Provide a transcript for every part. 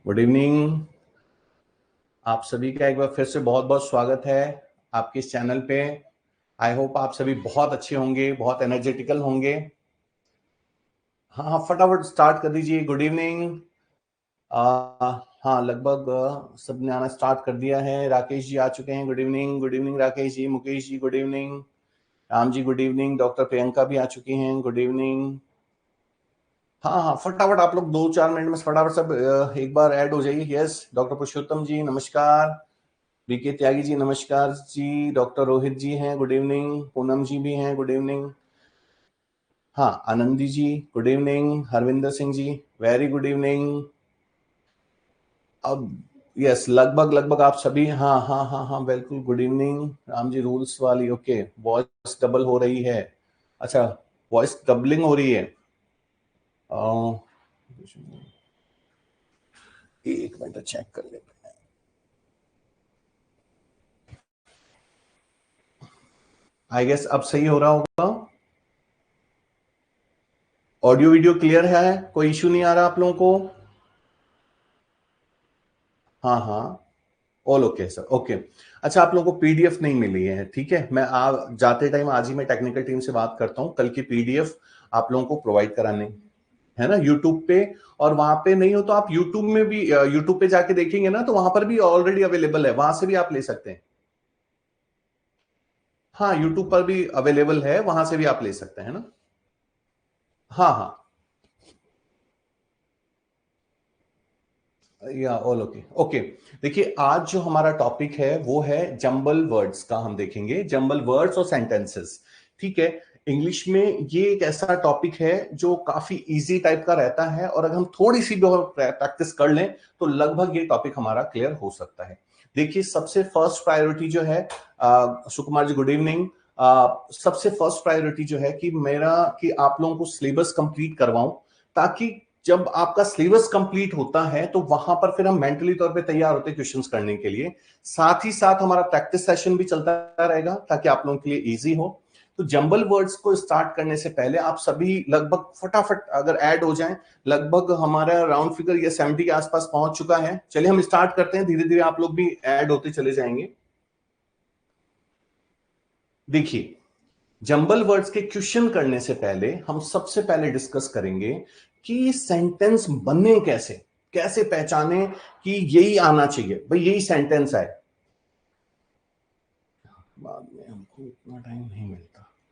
Good evening. आप सभी का एक बार फिर से बहुत बहुत स्वागत है आपके इस चैनल पे। आई होप आप सभी बहुत अच्छे होंगे, बहुत एनर्जेटिकल होंगे। हाँ हाँ, फटाफट स्टार्ट कर दीजिए। Good evening. हाँ, लगभग सबने आना स्टार्ट कर दिया है। राकेश जी आ चुके हैं। Good evening Rakesh ji. Mukesh ji good evening. Ram ji good evening. Doctor Priyanka भी आ चुकी हैं। Good evening. हाँ हाँ, फटाफट आप लोग 2-4 मिनट में फटाफट सब एक बार ऐड हो जाइए। यस, डॉक्टर पुरुषोत्तम जी नमस्कार। बीके त्यागी जी नमस्कार जी। डॉक्टर रोहित जी हैं, गुड इवनिंग। पूनम जी भी हैं, गुड इवनिंग। हाँ, आनंदी जी good evening. Harvinder Singh ji very good evening. अब यस, लगभग लगभग आप सभी। हाँ हाँ हाँ हाँ, बिल्कुल good evening. Ram ji rules वाली, ओके। वॉइस डबल हो रही है। अच्छा, वॉइस डबलिंग हो रही है। अ, एक मिनट चेक कर लेते हैं। आई गेस अब सही हो रहा होगा। ऑडियो वीडियो क्लियर है, कोई इश्यू नहीं आ रहा आप लोगों को? हाँ हाँ, ऑल ओके सर, ओके। अच्छा, आप लोगों को पीडीएफ नहीं मिली है, ठीक है। मैं जाते टाइम आज ही मैं टेक्निकल टीम से बात करता हूं, कल की पीडीएफ आप लोगों को प्रोवाइड कराने है ना यूट्यूब पे। और वहां पे नहीं हो तो आप यूट्यूब में भी, यूट्यूब पे जाके देखेंगे ना, तो वहां पर भी ऑलरेडी अवेलेबल है, वहां से भी आप ले सकते हैं। हाँ, यूट्यूब पर भी अवेलेबल है, वहां से भी आप ले सकते हैं ना। हाँ हाँ, या ऑल ओके ओके। देखिए, आज जो हमारा टॉपिक है वो है जंबल वर्ड्स का। हम देखेंगे जंबल वर्ड्स और सेंटेंसेस, ठीक है। इंग्लिश में ये एक ऐसा टॉपिक है जो काफी इजी टाइप का रहता है, और अगर हम थोड़ी सी भी और प्रैक्टिस कर लें तो लगभग ये टॉपिक हमारा क्लियर हो सकता है। देखिए, सबसे फर्स्ट प्रायोरिटी जो है, सुकुमार जी गुड इवनिंग। सबसे फर्स्ट प्रायोरिटी जो है कि मेरा, कि आप लोगों को सिलेबस कंप्लीट करवाऊं, ताकि जब आपका सिलेबस कंप्लीट होता है तो वहां पर फिर हम मेंटली तौर पे तैयार होते हैं क्वेश्चंस करने के लिए। साथ ही साथ हमारा प्रैक्टिस सेशन भी चलता रहेगा ताकि आप लोगों के लिए इजी हो। तो जंबल वर्ड्स को स्टार्ट करने से पहले आप सभी लगभग फटाफट अगर ऐड हो जाएं। लगभग हमारा राउंड फिगर ये 70 के आसपास पहुंच चुका है। चलिए हम स्टार्ट करते हैं, धीरे धीरे आप लोग भी ऐड होते चले जाएंगे। देखिए, जंबल वर्ड्स के क्वेश्चन करने से पहले हम सबसे पहले डिस्कस करेंगे कि सेंटेंस बने कैसे, कैसे पहचाने कि यही आना चाहिए, भाई यही सेंटेंस है। बाद में हमको इतना टाइम नहीं मिलता।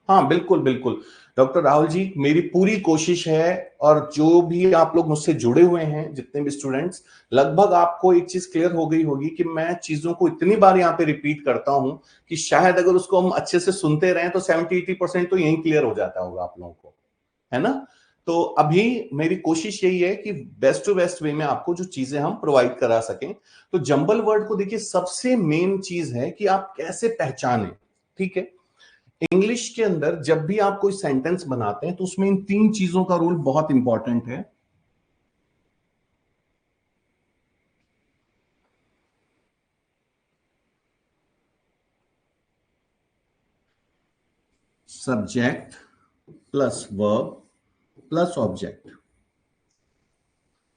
हाँ बिल्कुल बिल्कुल, डॉक्टर राहुल जी, मेरी पूरी कोशिश है, और जो भी आप लोग मुझसे जुड़े हुए हैं, जितने भी स्टूडेंट्स, लगभग आपको एक चीज क्लियर हो गई होगी कि मैं चीजों को इतनी बार यहाँ पे रिपीट करता हूं कि शायद अगर उसको हम अच्छे से सुनते रहें तो 70-80% तो यही क्लियर हो जाता होगा आप लोगों को, है ना। तो अभी मेरी कोशिश यही है कि बेस्ट टू बेस्ट वे में आपको जो चीजें हम प्रोवाइड करा सकें। तो जंबल वर्ड को देखिए, सबसे मेन चीज है कि आप कैसे पहचाने, ठीक है। इंग्लिश के अंदर जब भी आप कोई सेंटेंस बनाते हैं तो उसमें इन 3 चीजों का रूल बहुत इंपॉर्टेंट है। Subject plus verb plus object.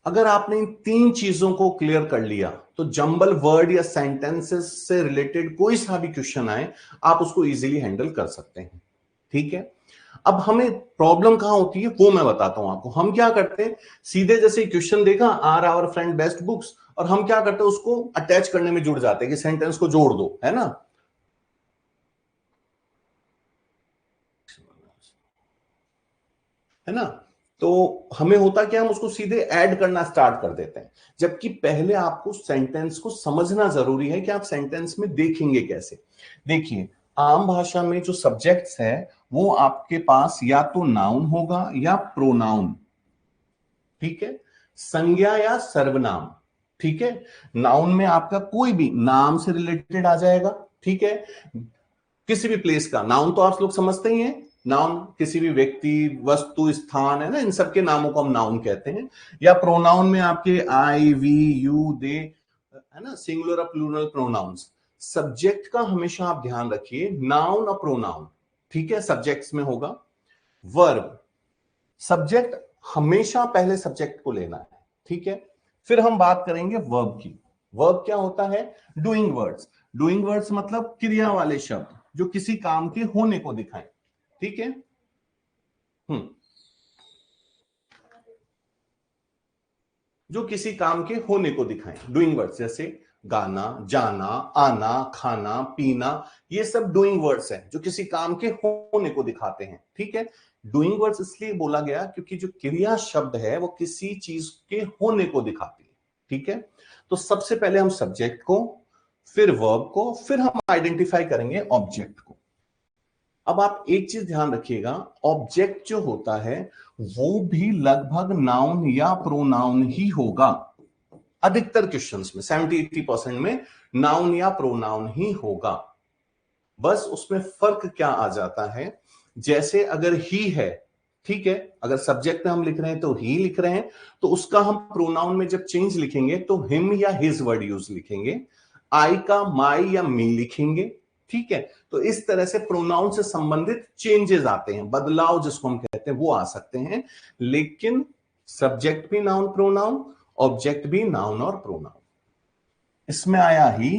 अगर आपने इन 3 चीजों को क्लियर कर लिया तो जंबल वर्ड या सेंटेंसेस से रिलेटेड कोई सा भी क्वेश्चन आए, आप उसको इजीली हैंडल कर सकते हैं, ठीक है। अब हमें प्रॉब्लम कहां होती है वो मैं बताता हूं आपको। हम क्या करते हैं, सीधे जैसे क्वेश्चन देखा, are our friend best books, और हम क्या करते हैं, उसको अटैच करने में जुड़ जाते हैं कि सेंटेंस को जोड़ दो, है ना। है ना। तो हमें होता क्या, हम उसको सीधे ऐड करना स्टार्ट कर देते हैं, जबकि पहले आपको सेंटेंस को समझना जरूरी है कि आप सेंटेंस में देखेंगे कैसे। देखिए, आम भाषा में जो सब्जेक्ट्स है वो आपके पास या तो नाउन होगा या प्रोनाउन, ठीक है। संज्ञा या सर्वनाम, ठीक है। नाउन में आपका कोई भी नाम से रिलेटेड आ जाएगा, ठीक है। किसी भी प्लेस का नाउन तो आप लोग समझते ही हैं। नाउन किसी भी व्यक्ति, वस्तु, स्थान, है ना, इन सबके नामों को हम नाउन कहते हैं। या प्रोनाउन में आपके आई, वी, यू, दे, है ना, सिंगुलर और प्लूरल प्रोनाउंस। सब्जेक्ट का हमेशा आप ध्यान रखिए, नाउन और प्रोनाउन, ठीक है, सब्जेक्ट्स में होगा। वर्ब, सब्जेक्ट हमेशा पहले सब्जेक्ट को लेना है, ठीक है। फिर हम बात करेंगे वर्ब की। वर्ब क्या होता है? Doing words. डूइंग वर्ड्स मतलब क्रिया वाले शब्द जो किसी काम के होने को दिखाएं। ठीक है। जो किसी काम के होने को दिखाएं, डूइंग वर्ड्स, जैसे गाना, जाना, आना, खाना, पीना, ये सब डूइंग वर्ड्स हैं जो किसी काम के होने को दिखाते हैं। ठीक है। डूइंग वर्ड्स इसलिए बोला गया क्योंकि जो क्रिया शब्द है वो किसी चीज के होने को दिखाती है। ठीक है। तो सबसे पहले हम सब्जेक्ट को, फिर वर्ब को, फिर हम आइडेंटिफाई करेंगे ऑब्जेक्ट को। अब आप एक चीज ध्यान रखिएगा, ऑब्जेक्ट जो होता है वो भी लगभग नाउन या प्रोनाउन ही होगा। अधिकतर क्वेश्चंस में 70-80% में नाउन या प्रोनाउन ही होगा। बस उसमें फर्क क्या आ जाता है, जैसे अगर ही है, ठीक है, अगर सब्जेक्ट में हम लिख रहे हैं तो ही लिख रहे हैं, तो उसका हम प्रोनाउन में जब चेंज लिखेंगे तो हिम या हिज वर्ड यूज लिखेंगे, आई का माई या मी लिखेंगे। ठीक है। तो इस तरह से प्रोनाउन से संबंधित चेंजेस आते हैं, बदलाव जिसको हम कहते हैं वो आ सकते हैं। लेकिन सब्जेक्ट भी नाउन प्रोनाउन, ऑब्जेक्ट भी नाउन और प्रोनाउन। इसमें आया ही,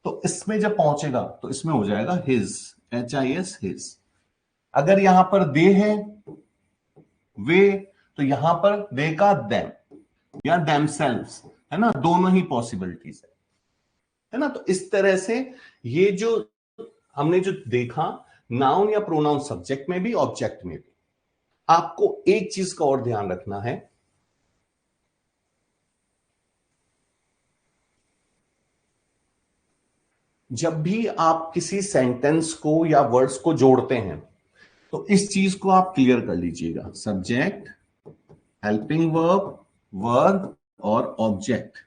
तो इसमें जब पहुंचेगा तो इसमें हो जाएगा हिज, HIS, हिज। अगर यहां पर दे है, वे, तो यहां पर दे का देम या देमसेल्व्स, है ना, दोनों ही पॉसिबिलिटीज है ना। तो इस तरह से ये जो हमने जो देखा, नाउन या प्रोनाउन सब्जेक्ट में भी ऑब्जेक्ट में भी। आपको एक चीज का और ध्यान रखना है, जब भी आप किसी सेंटेंस को या वर्ड्स को जोड़ते हैं तो इस चीज को आप क्लियर कर लीजिएगा, सब्जेक्ट, हेल्पिंग वर्ब, वर्ब और ऑब्जेक्ट।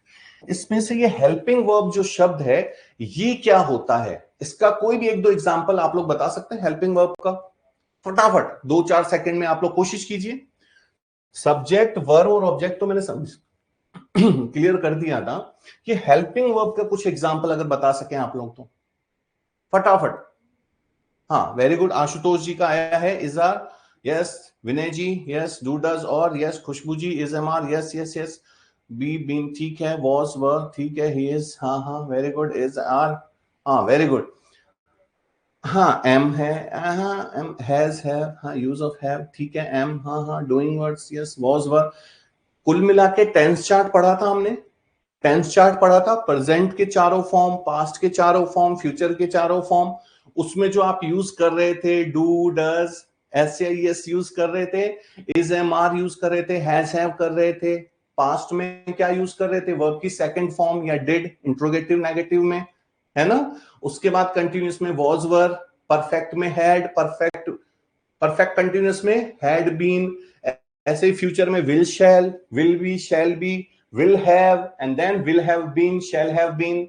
इसमें से ये हेल्पिंग वर्ब जो शब्द है ये क्या होता है, इसका कोई भी एक दो एग्जांपल आप लोग बता सकते हैं हेल्पिंग वर्ब का? फटाफट 2-4 सेकंड में आप लोग कोशिश कीजिए। सब्जेक्ट, वर्ब और ऑब्जेक्ट तो मैंने समझ क्लियर कर दिया था, कि हेल्पिंग वर्ब का कुछ एग्जांपल अगर बता सकें आप लोग तो फटाफट। हाँ, वेरी गुड, आशुतोष जी का आया है, इजार, yes, Vinay ji, yes, do does, और yes, Khushboo ji, is am are, yes yes yes, be been, ठीक है, वॉज वर, ठीक है, ही इज, हाँ हाँ, वेरी गुड, इज आर, हाँ वेरी गुड, हाँ एम है, हाँ एम, हैज हैव, हाँ यूज ऑफ हैव, ठीक है, एम, हाँ हाँ, doing words, yes, was were. कुल मिला के टेंस चार्ट पढ़ा था हमने, टेंस चार्ट पढ़ा था, प्रेजेंट के चारों फॉर्म, पास्ट के चारों फॉर्म, फ्यूचर के चारों फॉर्म। उसमें जो आप यूज कर रहे थे, डू, डज, SIS यूज कर रहे थे, इज एम आर यूज कर रहे थे, हैज हैव कर रहे थे, पास्ट में क्या यूज कर रहे थे, वर्ब की सेकंड फॉर्म या डिड, इंट्रोगेटिव नेगेटिव में, है ना। उसके बाद कंटिन्यूस में वॉज वर, परफेक्ट में हैड, परफेक्ट, परफेक्ट कंटिन्यूस में हैड बीन, ऐसे ही फ्यूचर में will shall, will be, shall be, will have, and then will have been, shall have been,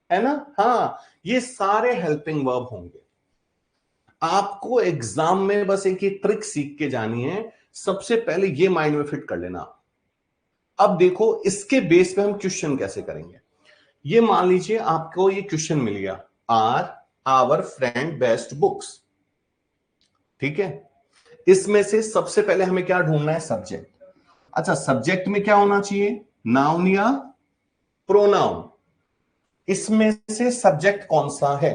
है ना। हाँ, ये सारे हेल्पिंग वर्ब होंगे। आपको एग्जाम में बस एक ही ट्रिक सीख के जानी है, सबसे पहले ये माइंड में फिट कर लेना। अब देखो इसके बेस पे हम क्वेश्चन कैसे करेंगे। ये मान लीजिए आपको ये क्वेश्चन मिल गया, are our friend best books, ठीक है। इसमें से सबसे पहले हमें क्या ढूंढना है, सब्जेक्ट। अच्छा, सब्जेक्ट में क्या होना चाहिए, नाउन या प्रोनाउन। इसमें से सब्जेक्ट कौन सा है,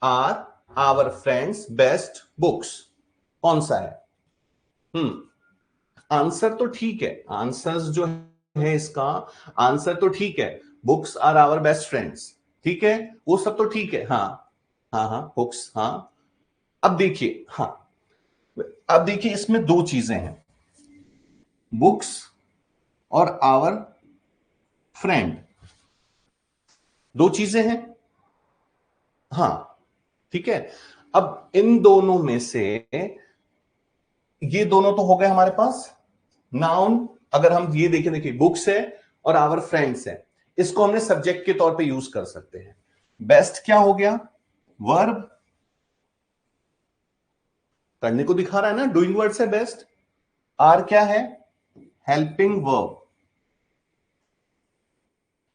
are our friends best books, कौन सा है? आंसर तो ठीक है, आंसर जो है इसका आंसर तो ठीक है, books are our best friends, ठीक है, वो सब तो ठीक है, हाँ हाँ हाँ, बुक्स, हाँ। अब देखिए, हाँ, अब देखिए इसमें दो चीजें हैं, बुक्स और आवर फ्रेंड, दो चीजें हैं, हाँ, ठीक है। अब इन दोनों में से ये दोनों तो हो गए हमारे पास नाउन। अगर हम ये देखें, देखिए बुक्स है और आवर फ्रेंड्स है, इसको हमने सब्जेक्ट के तौर पे यूज कर सकते हैं। बेस्ट क्या हो गया, वर्ब, करने को दिखा रहा है ना, डूइंग वर्ड से बेस्ट। आर क्या है, हेल्पिंग वर्ब,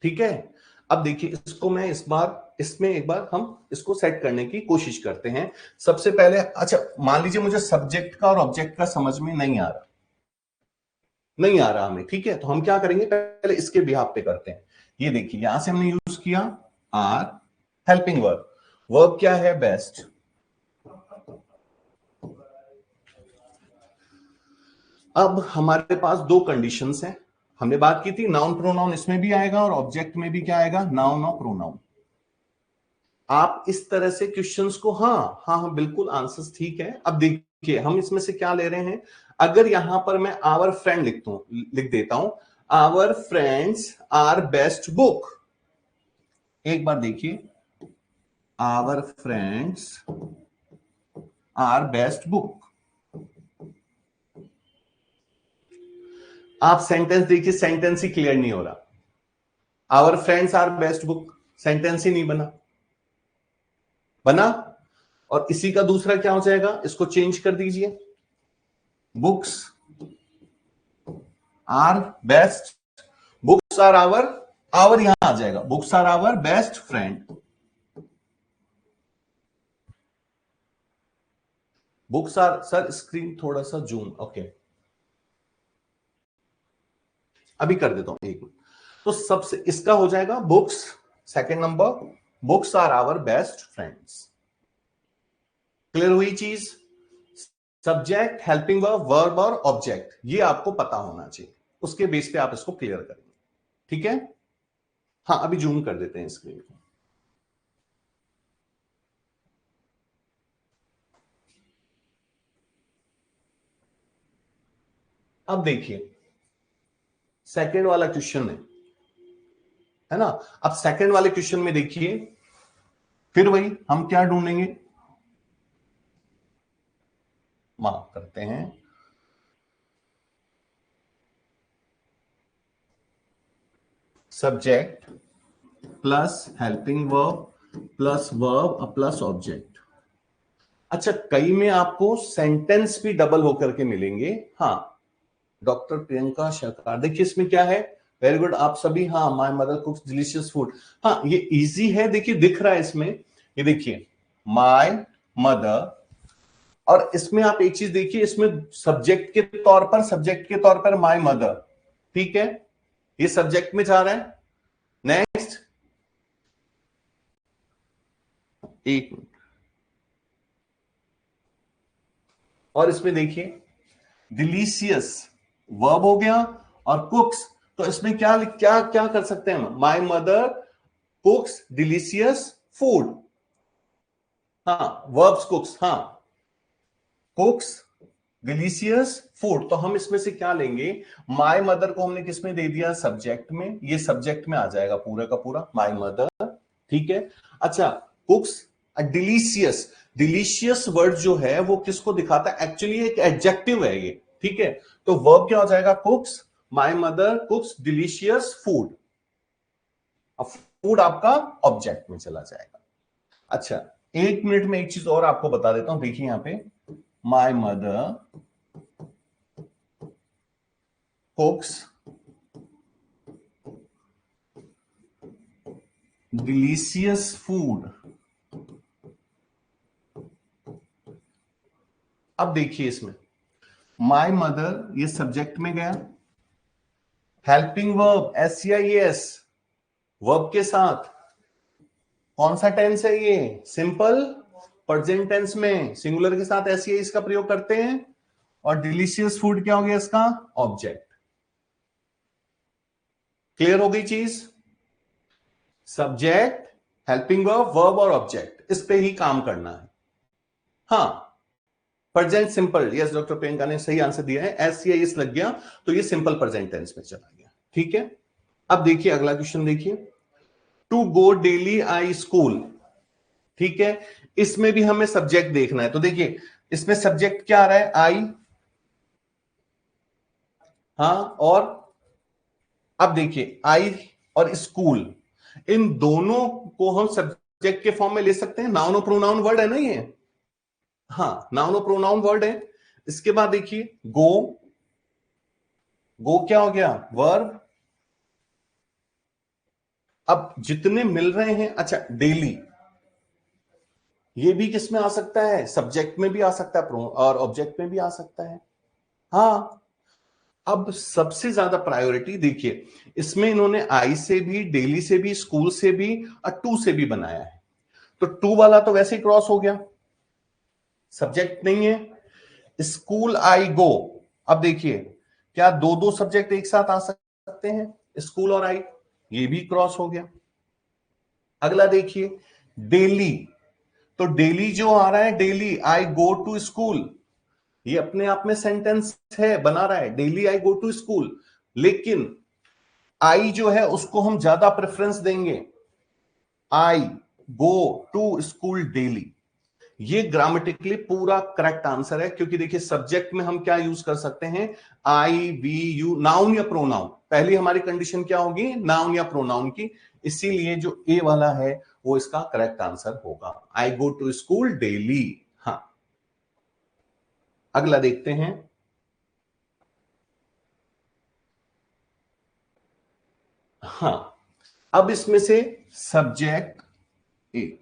ठीक है। अब देखिए इसको मैं इस बार, इसमें एक बार हम इसको सेट करने की कोशिश करते हैं। सबसे पहले, अच्छा मान लीजिए मुझे सब्जेक्ट का और ऑब्जेक्ट का समझ में नहीं आ रहा, नहीं आ रहा हमें, ठीक है, तो हम क्या करेंगे, पहले इसके बिहाफ पे करते हैं। ये देखिए यहां से हमने यूज किया आर, हेल्पिंग वर्ब, वर्ब क्या है, बेस्ट। अब हमारे पास दो कंडीशंस हैं, हमने बात की थी नाउन प्रोनाउन इसमें भी आएगा और ऑब्जेक्ट में भी क्या आएगा, नाउन और प्रोनाउन। आप इस तरह से क्वेश्चंस को, हाँ हाँ हाँ बिल्कुल आंसर्स ठीक है। अब देखिए हम इसमें से क्या ले रहे हैं, अगर यहां पर मैं आवर फ्रेंड लिख देता हूं, our friends are best book, एक बार देखिए, our friends are best book. आप सेंटेंस देखिए, सेंटेंस ही क्लियर नहीं हो रहा। Our friends are best book, sentence ही नहीं बना। और इसी का दूसरा क्या हो जाएगा, इसको चेंज कर दीजिए, books are best, books are our, our यहां आ जाएगा, books are our best friend, books are, sir screen थोड़ा सा जूम, ओके अभी कर देता हूं एक मिनट। तो सबसे इसका हो जाएगा books, second number, books are our best friends. Clear हुई चीज, सब्जेक्ट, हेल्पिंग वर्ब, वर्ब और ऑब्जेक्ट, ये आपको पता होना चाहिए, उसके बेस पे आप इसको क्लियर करेंगे, ठीक है। हाँ अभी जूम कर देते हैं स्क्रीन को। अब देखिए सेकंड वाला क्वेश्चन है ना। अब सेकंड वाले क्वेश्चन में देखिए, फिर वही हम क्या ढूंढेंगे, माफ करते हैं, subject plus helping verb plus verb plus object. अच्छा कई में आपको सेंटेंस भी डबल होकर के मिलेंगे, हाँ। डॉक्टर प्रियंका शकार, देखिए इसमें क्या है, वेरी गुड आप सभी, हाँ, माय मदर कुक्स डिलीशियस फूड, हाँ ये इजी है, देखिए दिख रहा है इसमें, ये देखिए माय मदर, और इसमें आप एक चीज देखिए, इसमें सब्जेक्ट के तौर पर माय मदर, ठीक है, ये सब्जेक्ट में जा रहा है। नेक्स्ट, एक मिनट, और इसमें देखिए डिलीशियस वर्ब हो गया, और कुक्स, तो इसमें क्या क्या क्या कर सकते हैं, माय मदर कुक्स डिलीशियस फूड, हाँ वर्ब्स कुक्स, हाँ कुक्स डिलीशियस फूड, तो हम इसमें से क्या लेंगे, माय मदर को हमने किस में दे दिया, सब्जेक्ट में, ये सब्जेक्ट में आ जाएगा पूरा का पूरा माय मदर, ठीक है। अच्छा कुक्स डिलीशियस, डिलीशियस वर्ड जो है वो किसको दिखाता है, एक्चुअली एक एडजेक्टिव है ये, ठीक है, तो वर्ब क्या हो जाएगा, कुक्स, माय मदर कुक्स डिलीशियस फूड, अब फूड आपका ऑब्जेक्ट में चला जाएगा। अच्छा एक मिनट में एक चीज और आपको बता देता हूं, देखिए यहां पे माय मदर कुक्स डिलीशियस फूड। अब देखिए इसमें माय मदर ये सब्जेक्ट में गया, हेल्पिंग वर्ब SCIS वर्ब के साथ, कौन सा टेंस है ये, सिंपल प्रेजेंट टेंस में सिंगुलर के साथ SCIS का प्रयोग करते हैं, और डिलीशियस फूड क्या हो गया इसका, ऑब्जेक्ट। क्लियर हो गई चीज, सब्जेक्ट, हेल्पिंग वर्ब, वर्ब और ऑब्जेक्ट, इस पे ही काम करना है। हाँ present simple, yes doctor Priyanka ने सही आंसर दिया है, SCIS लग गया तो ये सिंपल प्रेजेंट टेंस में चला गया, ठीक है। अब देखिए अगला क्वेश्चन देखिए, to go daily I school, ठीक है, इसमें भी हमें सब्जेक्ट देखना है, तो देखिए इसमें सब्जेक्ट क्या आ रहा है, आई, हाँ, और अब देखिए आई और स्कूल, इन दोनों को हम सब्जेक्ट के फॉर्म में ले सकते हैं, नाउन और प्रोनाउन वर्ड है ना ये, हाँ नाउन और प्रोनाउन वर्ड है। इसके बाद देखिए गो, गो क्या हो गया, वर्ब। अब जितने मिल रहे हैं, अच्छा डेली, ये भी किस में आ सकता है, सब्जेक्ट में भी आ सकता है और ऑब्जेक्ट में भी आ सकता है, हाँ अब सबसे ज्यादा प्रायोरिटी देखिए, इसमें इन्होंने आई से भी, डेली से भी, स्कूल से भी और टू से भी बनाया है। तो टू वाला तो वैसे ही क्रॉस हो गया, सब्जेक्ट नहीं है। स्कूल आई गो, अब देखिए क्या दो दो सब्जेक्ट एक साथ आ सकते हैं, स्कूल और आई, ये भी क्रॉस हो गया। अगला देखिए डेली, तो डेली जो आ रहा है, daily I go to school, ये अपने आप में सेंटेंस है, बना रहा है, daily I go to school, लेकिन आई जो है उसको हम ज्यादा प्रेफरेंस देंगे, I go to school daily. ये ग्रामेटिकली पूरा करेक्ट आंसर है, क्योंकि देखिए सब्जेक्ट में हम क्या यूज कर सकते हैं, आई वी यू, नाउन या प्रोनाउन। पहली हमारी कंडीशन क्या होगी, नाउन या प्रोनाउन की, इसीलिए जो ए वाला है वो इसका करेक्ट आंसर होगा, आई गो टू स्कूल डेली। हाँ, अगला देखते हैं। हाँ, अब इसमें से सब्जेक्ट ए,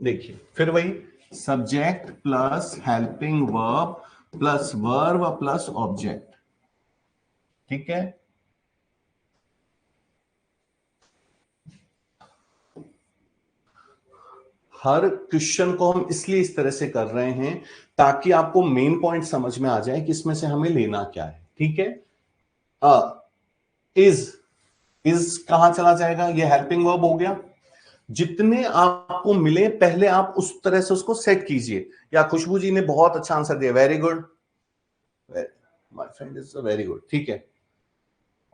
देखिए फिर वही subject plus helping verb plus verb plus object, ठीक है। हर क्वेश्चन को हम इसलिए इस तरह से कर रहे हैं ताकि आपको मेन पॉइंट समझ में आ जाए कि इसमें से हमें लेना क्या है, ठीक है। इज, इज कहां चला जाएगा, ये हेल्पिंग वर्ब हो गया। जितने आपको मिले पहले आप उस तरह से उसको सेट कीजिए। या खुशबू जी ने बहुत अच्छा आंसर दिया, very good, my friend is very good, ठीक है।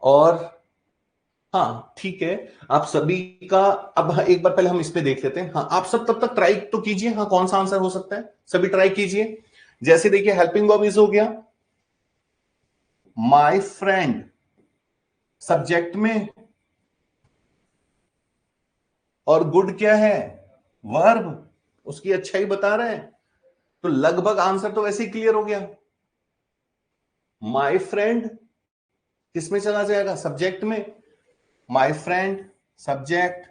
और हाँ ठीक है, आप सभी का, अब एक बार पहले हम इस पे देख लेते हैं। हाँ, आप सब तब तक ट्राई तो कीजिए, हाँ कौन सा आंसर हो सकता है, सभी ट्राई कीजिए। जैसे देखिए हेल्पिंग वर्ब इज हो गया, माय फ्रेंड सब्जेक्ट में, और गुड क्या है, वर्ब, उसकी अच्छाई बता रहे हैं, तो लगभग आंसर तो वैसे ही क्लियर हो गया। माय फ्रेंड किसमें चला जाएगा, सब्जेक्ट में, माय फ्रेंड सब्जेक्ट,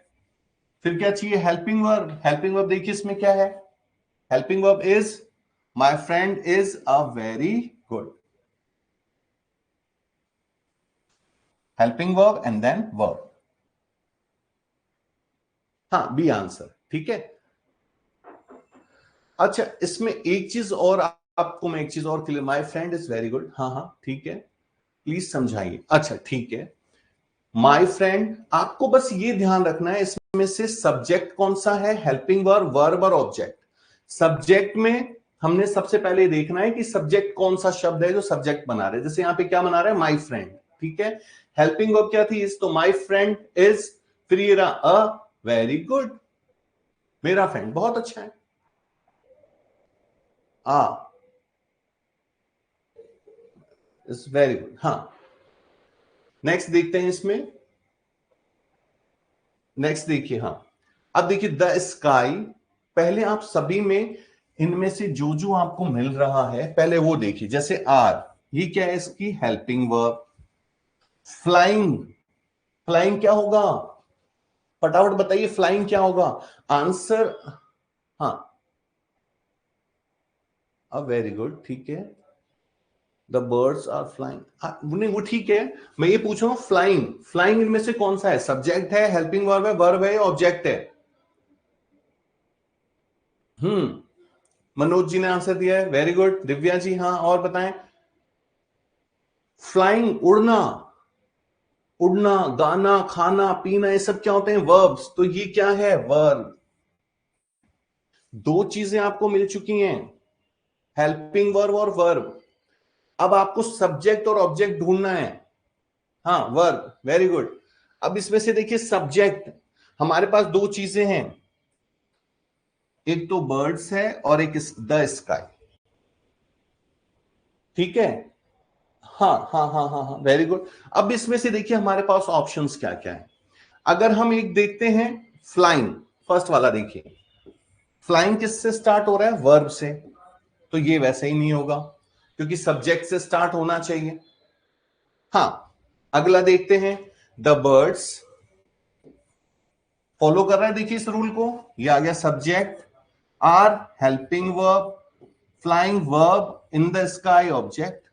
फिर क्या चाहिए, हेल्पिंग वर्ब। हेल्पिंग वर्ब देखिए इसमें क्या है, helping verb is my friend is a very good, helping verb and then verb. हाँ, बी आंसर, ठीक है। अच्छा, इसमें एक चीज और आपको मैं एक चीज और clear, my friend is very good, हाँ हाँ ठीक है, प्लीज समझाइए। अच्छा ठीक है, माय फ्रेंड, आपको बस ये ध्यान रखना है इसमें से सब्जेक्ट कौन सा है, हेल्पिंग वर्ब, वर्ब और ऑब्जेक्ट। सब्जेक्ट में हमने सबसे पहले देखना है कि सब्जेक्ट कौन सा शब्द है जो सब्जेक्ट बना रहे हैं। जैसे यहां पे क्या बना रहे हैं, माय फ्रेंड, ठीक है। हेल्पिंग वर्ब क्या थी, इज, तो माय फ्रेंड इज, फिर ये रहा अ वेरी गुड, मेरा फ्रेंड बहुत अच्छा है, आ इज वेरी गुड। हाँ, नेक्स्ट देखते हैं इसमें, नेक्स्ट देखिए। हाँ, अब देखिए द स्काई, पहले आप सभी में इनमें से जो जो आपको मिल रहा है पहले वो देखिए। जैसे आर, ये क्या है, इसकी हेल्पिंग वर्ब। फ्लाइंग, फ्लाइंग क्या होगा, फटाफट बताइए, फ्लाइंग क्या होगा आंसर। हाँ, अब वेरी गुड, ठीक है, द बर्ड्स आर फ्लाइंग, नहीं वो ठीक है। मैं ये पूछ रहा हूं फ्लाइंग, फ्लाइंग इनमें से कौन सा है, सब्जेक्ट है, हेल्पिंग वर्ब है, ऑब्जेक्ट है। मनोज जी ने आंसर दिया है, वेरी गुड। दिव्या जी, हाँ और बताएं। फ्लाइंग, उड़ना, उड़ना, गाना, खाना, पीना, ये सब क्या होते हैं, वर्ब्स, तो ये क्या है, वर्ब। दो चीजें आपको मिल चुकी हैं, हेल्पिंग वर्ब और वर्ब। अब आपको सब्जेक्ट और ऑब्जेक्ट ढूंढना है। हाँ, वर्ब, वेरी गुड। अब इसमें से देखिए सब्जेक्ट, हमारे पास दो चीजें हैं, एक तो बर्ड्स है और एक द स्काई, ठीक है। हाँ हाँ हाँ हाँ हाँ, वेरी गुड। अब इसमें से देखिए हमारे पास ऑप्शंस क्या क्या है। अगर हम एक देखते हैं, फ्लाइंग, फर्स्ट वाला देखिए, फ्लाइंग किससे स्टार्ट हो रहा है, वर्ब से, तो ये वैसे ही नहीं होगा क्योंकि सब्जेक्ट से स्टार्ट होना चाहिए। हाँ, अगला देखते हैं, द बर्ड्स, फॉलो कर रहे हैं, देखिए इस रूल को, ये आ गया subject, are helping verb, flying verb, in the sky object.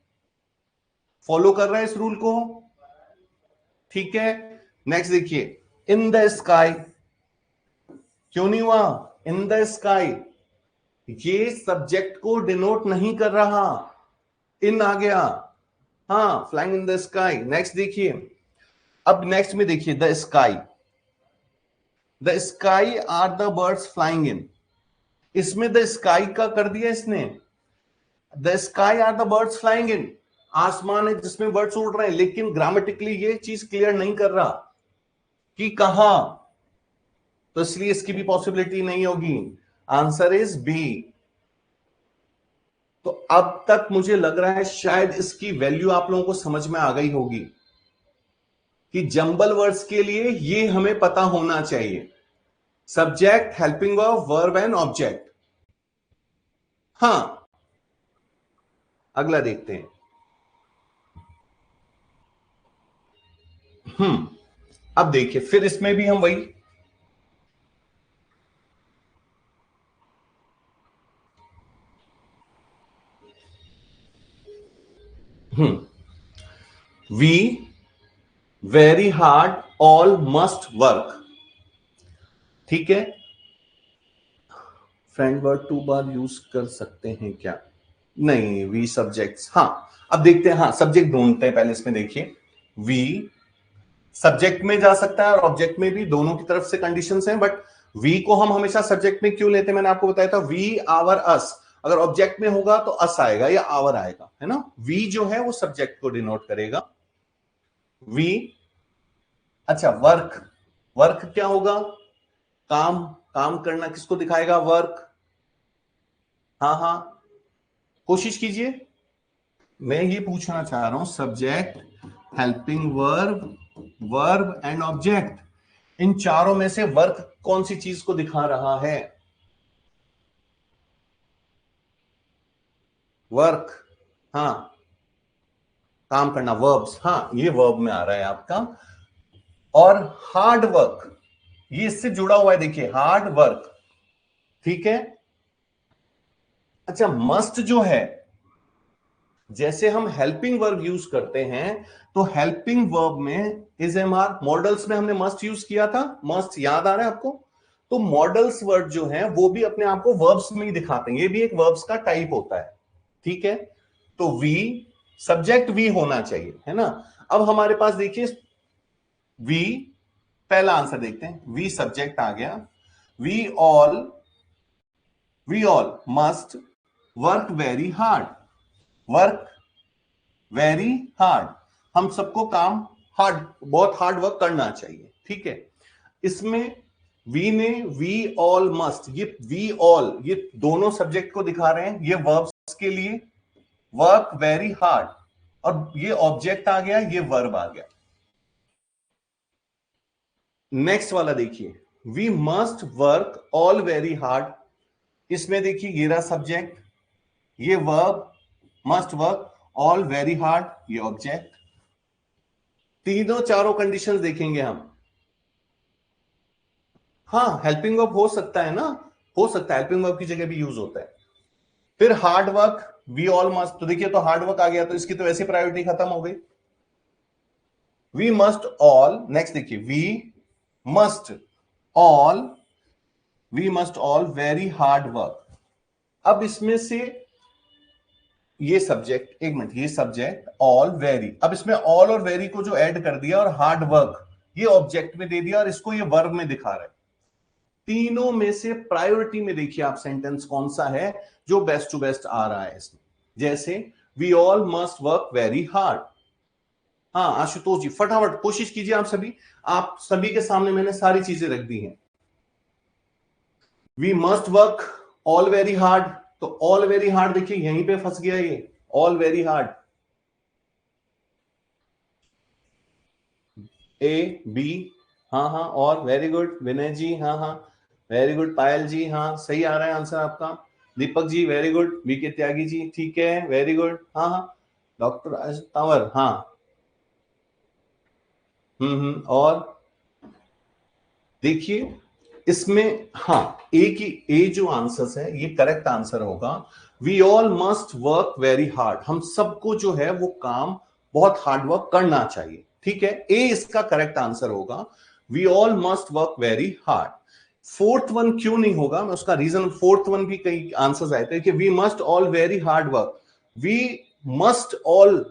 Follow कर रहे हैं इस रूल को, ठीक है। नेक्स्ट देखिए, इन द स्काई, क्यों नहीं हुआ इन द स्काई? ये सब्जेक्ट को डिनोट नहीं कर रहा, इन आ गया, हाँ, flying in the sky. Next देखिए, अब नेक्स्ट में देखिए, the sky, the sky are the birds flying in, इसमें द स्काई का कर दिया इसने, the sky are the birds flying in, आसमान है जिसमें बर्ड्स उड़ रहे हैं, लेकिन ग्रामेटिकली ये चीज क्लियर नहीं कर रहा कि कहां, तो इसलिए इसकी भी पॉसिबिलिटी नहीं होगी। Answer is B. तो अब तक मुझे लग रहा है शायद इसकी वैल्यू आप लोगों को समझ में आ गई होगी कि जंबल वर्ड्स के लिए ये हमें पता होना चाहिए, subject, helping verb, verb and object. हां, अगला देखते हैं। अब देखिए, फिर इसमें भी हम वही, we very hard all must work, ठीक है। फ्रेंड वर्ड 2 बार यूज कर सकते हैं क्या? नहीं, वी सब्जेक्ट्स, हाँ। अब देखते हैं, हाँ, सब्जेक्ट ढूंढते हैं पहले, इसमें देखिए, वी सब्जेक्ट में जा सकता है और ऑब्जेक्ट में भी, दोनों की तरफ से कंडीशंस हैं, बट वी को हम हमेशा सब्जेक्ट में क्यों लेते हैं, मैंने आपको बताया था, वी आवर अस, अगर ऑब्जेक्ट में होगा तो अस आएगा या आवर आएगा, है ना। वी जो है वो सब्जेक्ट को डिनोट करेगा, वी। अच्छा, वर्क, वर्क क्या होगा? काम, काम करना किसको दिखाएगा? वर्क, हाँ हाँ, कोशिश कीजिए। मैं ये पूछना चाह रहा हूं, subject, helping verb, verb and object, इन चारों में से वर्क कौन सी चीज को दिखा रहा है? वर्क, हाँ, काम करना, वर्ब्स, हाँ, ये वर्ब में आ रहा है आपका। और हार्ड वर्क, ये इससे जुड़ा हुआ है, देखिए, हार्ड वर्क, ठीक है। अच्छा, मस्ट जो है, जैसे हम हेल्पिंग वर्ब यूज करते हैं, तो हेल्पिंग वर्ब में इज एम आर, मॉडल्स में हमने मस्ट यूज किया था, मस्ट याद आ रहा है आपको? तो मॉडल्स वर्ड जो है वो भी अपने आप को वर्ब्स में ही दिखाते हैं, ये भी एक वर्ब्स का टाइप होता है, ठीक है। तो वी, सब्जेक्ट वी होना चाहिए, है ना। अब हमारे पास देखिए, वी, पहला आंसर देखते हैं, वी सब्जेक्ट आ गया, we all, we all must work very hard, work very hard, हम सबको काम, हार्ड, बहुत हार्ड वर्क करना चाहिए, ठीक है। इसमें वी ने वी ऑल मस्ट, ये वी ऑल, ये दोनों सब्जेक्ट को दिखा रहे हैं, ये वर्ब्स के लिए, वर्क वेरी हार्ड, और ये ऑब्जेक्ट आ गया, ये वर्ब आ गया। नेक्स्ट वाला देखिए, we must work all very hard, इसमें देखिए ये रहा सब्जेक्ट, ये verb, must work all very hard, ये ऑब्जेक्ट। तीनों चारों कंडीशंस देखेंगे हम। हाँ, हेल्पिंग वर्ब हो सकता है ना, हो सकता है, हेल्पिंग वर्ब की जगह भी यूज होता है। फिर hard work, we all must, तो देखिए, तो हार्ड वर्क आ गया, तो इसकी तो ऐसी प्रायोरिटी खत्म हो गई। वी मस्ट ऑल, नेक्स्ट देखिए, we must all, we must all very hard work. अब इसमें से ये सब्जेक्ट, एक मिनट, ये सब्जेक्ट ऑल वेरी, अब इसमें ऑल और वेरी को जो ऐड कर दिया और हार्ड वर्क ये ऑब्जेक्ट में दे दिया और इसको ये वर्ब में दिखा रहा है। तीनों में से प्रायोरिटी में देखिए आप सेंटेंस कौन सा है जो बेस्ट टू बेस्ट आ रहा है इसमें। जैसे we all must work very hard. हाँ आशुतोष जी, फटाफट कोशिश कीजिए आप सभी के सामने मैंने सारी चीजें रख दी हैं। We must work all very hard, तो ऑल वेरी हार्ड देखिए यहीं पे फंस गया ये, all very hard, A B, हाँ हाँ, और वेरी गुड विनय जी, हाँ हाँ, वेरी गुड पायल जी, हाँ सही आ रहा है आंसर आपका। Deepak ji very good, B के त्यागी जी ठीक है, वेरी गुड, हाँ हाँ, डॉक्टर तंवर, हाँ, और देखिए इसमें हाँ, ए जो आंसर है ये करेक्ट आंसर होगा। We all must work very hard, हम सबको जो है वो काम बहुत हार्ड वर्क करना चाहिए, ठीक है, ए इसका करेक्ट आंसर होगा। We all must work very hard. Fourth one क्यों नहीं होगा, मैं उसका रीजन, फोर्थ वन भी कई आंसर्स आए थे कि we must all very hard work, we must all,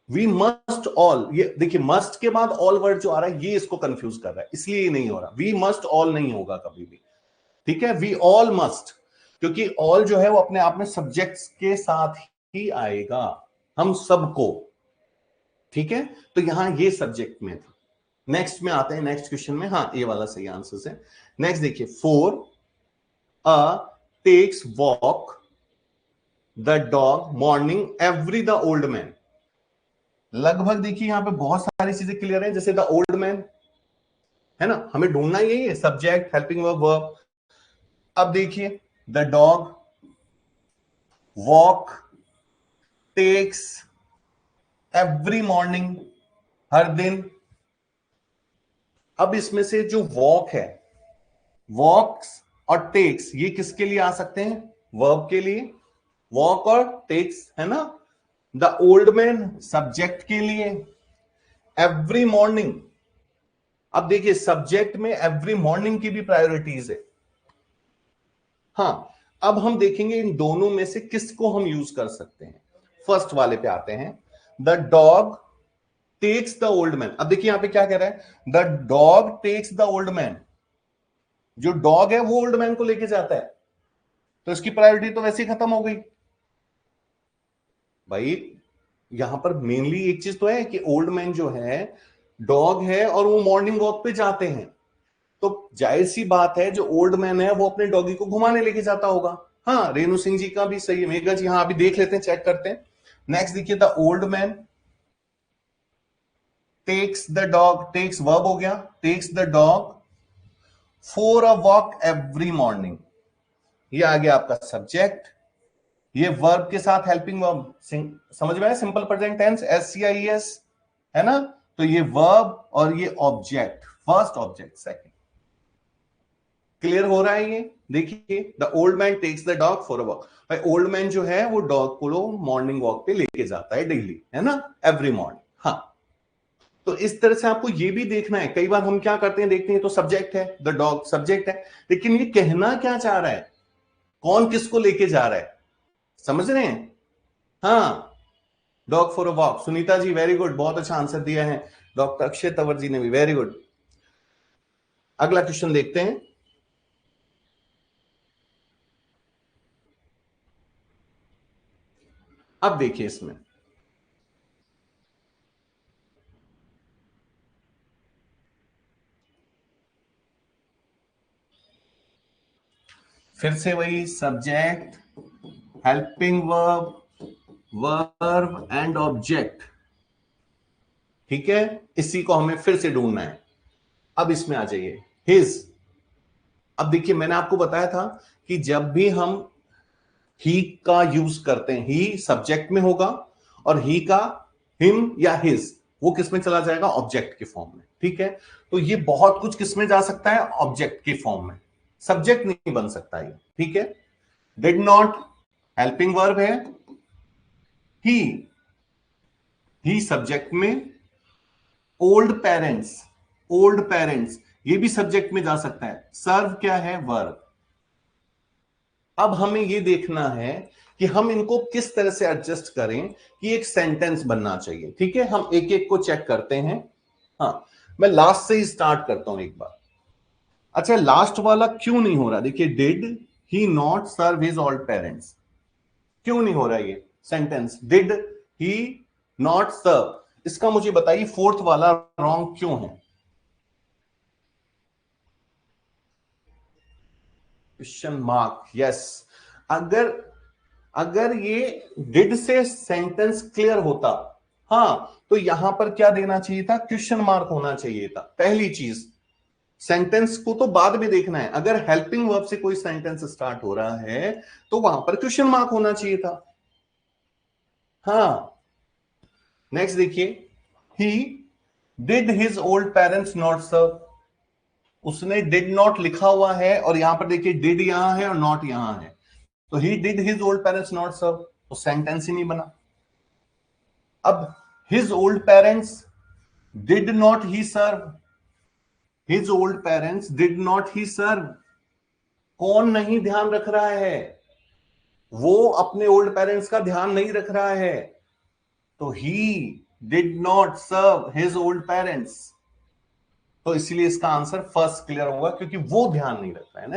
we must all, ये देखिए मस्ट के बाद ऑल वर्ड जो आ रहा है ये इसको कंफ्यूज कर रहा है, इसलिए ये नहीं हो रहा। वी मस्ट ऑल नहीं होगा कभी भी, ठीक है, वी ऑल मस्ट, क्योंकि ऑल जो है वो अपने आप में सब्जेक्ट्स के साथ ही आएगा, हम सबको, ठीक है, तो यहां ये सब्जेक्ट में था। नेक्स्ट में आते हैं, नेक्स्ट क्वेश्चन में, हाँ ये वाला सही आंसर है। नेक्स्ट देखिए, for a takes walk the dog morning every the old man. लगभग देखिए यहां पे बहुत सारी चीजें क्लियर है, जैसे द ओल्ड मैन है ना, हमें ढूंढना यही है, सब्जेक्ट, हेल्पिंग वर्ब, वर्ब। अब देखिए the dog, walk, takes, every morning, हर दिन। अब इसमें से जो वॉक है, वॉक्स और टेक्स, ये किसके लिए आ सकते हैं, वर्ब के लिए, वॉक और टेक्स है ना। द ओल्ड मैन सब्जेक्ट के लिए, एवरी मॉर्निंग, अब देखिए सब्जेक्ट में एवरी मॉर्निंग की भी प्रायोरिटीज है। हाँ, अब हम देखेंगे इन दोनों में से किसको हम यूज कर सकते हैं। फर्स्ट वाले पे आते हैं, the dog takes the old man. अब देखिए यहां पे क्या कह रहा है, the dog takes the old man, जो डॉग है वो ओल्ड मैन को लेके जाता है, तो इसकी प्रायोरिटी तो वैसे ही खत्म हो गई भाई। यहां पर मेनली एक चीज तो है कि ओल्ड मैन जो है डॉग है और वो मॉर्निंग वॉक पे जाते हैं, तो जाहिर सी बात है जो ओल्ड मैन है वो अपने डॉगी को घुमाने लेके जाता होगा। हाँ, रेणु सिंह जी का भी सही है, मेघा जी, हाँ अभी देख लेते हैं, चेक करते हैं। नेक्स्ट देखिए, the old man takes the dog, takes verb हो गया, takes the dog for a walk every morning, ये आ गया आपका सब्जेक्ट, ये वर्ब के साथ हेल्पिंग वर्ब, समझ में आया, सिंपल प्रेजेंट टेंस, SCIES है ना, तो ये वर्ब और ये object, first object, second. Clear हो रहा है ये, देखिए the old man takes the dog for a walk, भाई ओल्ड मैन जो है वो डॉग को मॉर्निंग वॉक पे लेके जाता है डेली, है ना, एवरी मॉर्निंग। हाँ, तो इस तरह से आपको ये भी देखना है, कई बार हम क्या करते हैं, देखते हैं तो सब्जेक्ट है, द डॉग सब्जेक्ट है, लेकिन ये कहना क्या चाह रहा है, कौन किसको लेके जा रहा है, समझ रहे हैं। हाँ, dog for a walk, Sunita ji very good, बहुत अच्छा आंसर दिया है। डॉक्टर अक्षय तंवर जी ने भी वेरी गुड। अगला क्वेश्चन देखते हैं, अब देखिए इसमें फिर से वही subject, helping verb, verb and object, ठीक है, इसी को हमें फिर से ढूंढना है। अब इसमें आ जाइए, हिज। अब देखिए मैंने आपको बताया था कि जब भी हम ही का यूज करते हैं, ही सब्जेक्ट में होगा और ही का हिम या हिज वो किस में चला जाएगा, ऑब्जेक्ट के फॉर्म में, ठीक है। तो ये बहुत कुछ किस में जा सकता है, ऑब्जेक्ट के फॉर्म में, सब्जेक्ट नहीं बन सकता ये, ठीक है। डिड नॉट हेल्पिंग वर्ब है, ही, ही सब्जेक्ट में, ओल्ड पेरेंट्स, ओल्ड पेरेंट्स ये भी सब्जेक्ट में जा सकता है, सर्व क्या है, वर्ब। अब हमें यह देखना है कि हम इनको किस तरह से एडजस्ट करें कि एक सेंटेंस बनना चाहिए, ठीक है, हम एक एक को चेक करते हैं। हाँ, मैं लास्ट से ही स्टार्ट करता हूं एक बार। अच्छा, लास्ट वाला क्यों नहीं हो रहा, देखिए, did he not serve his old parents, क्यों नहीं हो रहा ये sentence, did he not serve, इसका मुझे बताइए फोर्थ वाला रॉन्ग क्यों है। Question mark, yes. अगर अगर ये डिड से सेंटेंस क्लियर होता, हाँ, तो यहां पर क्या देना चाहिए था, क्वेश्चन मार्क होना चाहिए था, पहली चीज। सेंटेंस को तो बाद में देखना है, अगर हेल्पिंग वर्ब से कोई सेंटेंस स्टार्ट हो रहा है तो वहां पर क्वेश्चन मार्क होना चाहिए था। हाँ, नेक्स्ट देखिए, he did his old parents not serve, उसने डिड नॉट लिखा हुआ है और यहां पर देखिए डिड यहां है और नॉट यहां है, तो he did his old parents not serve, तो सेंटेंस ही नहीं बना। अब his old parents did not he serve, his old parents did not he serve, कौन नहीं ध्यान रख रहा है? वो अपने ओल्ड पेरेंट्स का ध्यान नहीं रख रहा है, तो he did not serve his old parents. तो इसलिए इसका आंसर फर्स्ट क्लियर होगा, क्योंकि वो ध्यान नहीं रख रहा है ना,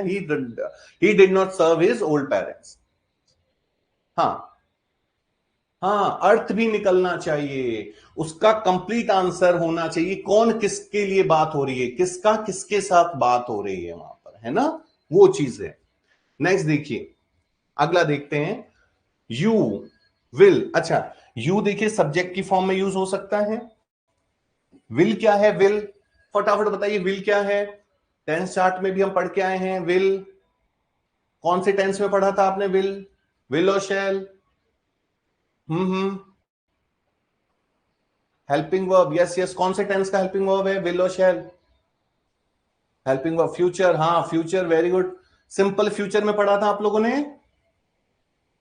he did not serve his old parents. हाँ, हाँ, अर्थ भी निकलना चाहिए, उसका कंप्लीट आंसर होना चाहिए, कौन किसके लिए बात हो रही है, किसका किसके साथ बात हो रही है वहां पर, है ना, वो चीज है। नेक्स्ट देखिए, अगला देखते हैं, यू विल। अच्छा, यू देखिए सब्जेक्ट की फॉर्म में यूज हो सकता है। विल क्या है? विल फटाफट बताइए, विल क्या है? टेंस चार्ट में भी हम पढ़ के आए हैं विल। कौन से टेंस में पढ़ा था आपने विल? विल और shall. Hmm, helping verb, yes yes, कौन से टेंस का हेल्पिंग वर्ब है? विल और शैल। हेल्पिंग वर्ब फ्यूचर, हाँ future, very good. Simple future में पढ़ा था आप लोगों ने?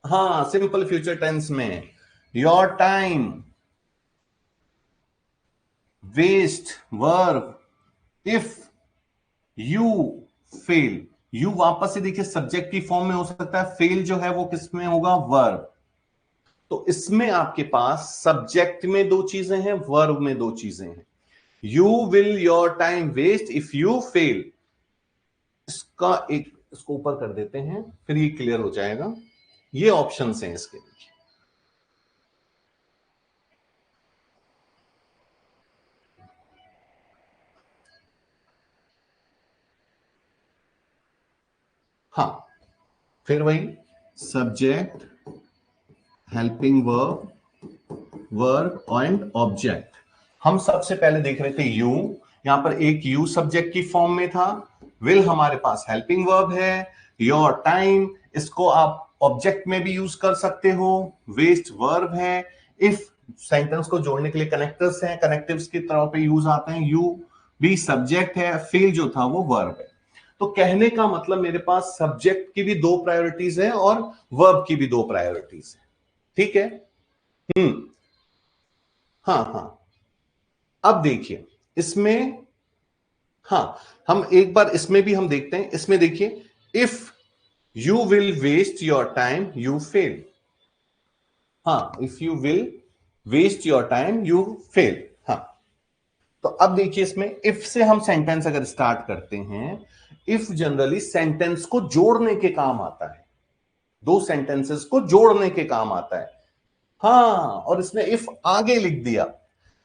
हाँ, सिंपल फ्यूचर टेंस में your time waste verb if you fail. You वापस से देखिए सब्जेक्ट की फॉर्म में हो सकता है, फेल जो है वो किस में होगा? वर्ब। तो इसमें आपके पास सब्जेक्ट में दो चीजें हैं, वर्ब में दो चीजें हैं। You will your time waste if you fail, इसका एक, इसको ऊपर कर देते हैं, फिर ये क्लियर हो जाएगा। ये ऑप्शंस हैं इसके। हाँ, फिर वही subject, helping verb, verb and object. हम सबसे पहले देख रहे थे यू, यहां पर एक यू सब्जेक्ट की फॉर्म में था, विल हमारे पास हेल्पिंग वर्ब है, योर टाइम इसको आप ऑब्जेक्ट में भी यूज कर सकते हो, वेस्ट वर्ब है, इफ सेंटेंस को जोड़ने के लिए कनेक्टर्स हैं, कनेक्टिव्स की तरह पे यूज आते हैं, यू भी सब्जेक्ट है, फेल जो था वो वर्ब है। तो कहने का मतलब मेरे पास सब्जेक्ट की भी दो प्रायोरिटीज है और वर्ब की भी दो प्रायोरिटीज है। ठीक है। हम्म, हाँ हाँ। अब देखिए इसमें, हाँ, हम एक बार इसमें भी हम देखते हैं, इसमें देखिए, if you will waste your time you fail. हाँ, if you will waste your time you fail. हाँ, तो अब देखिए इसमें इफ से हम सेंटेंस अगर स्टार्ट करते हैं, इफ जनरली सेंटेंस को जोड़ने के काम आता है, दो सेंटेंसेस को जोड़ने के काम आता है। हाँ, और इसने इफ आगे लिख दिया,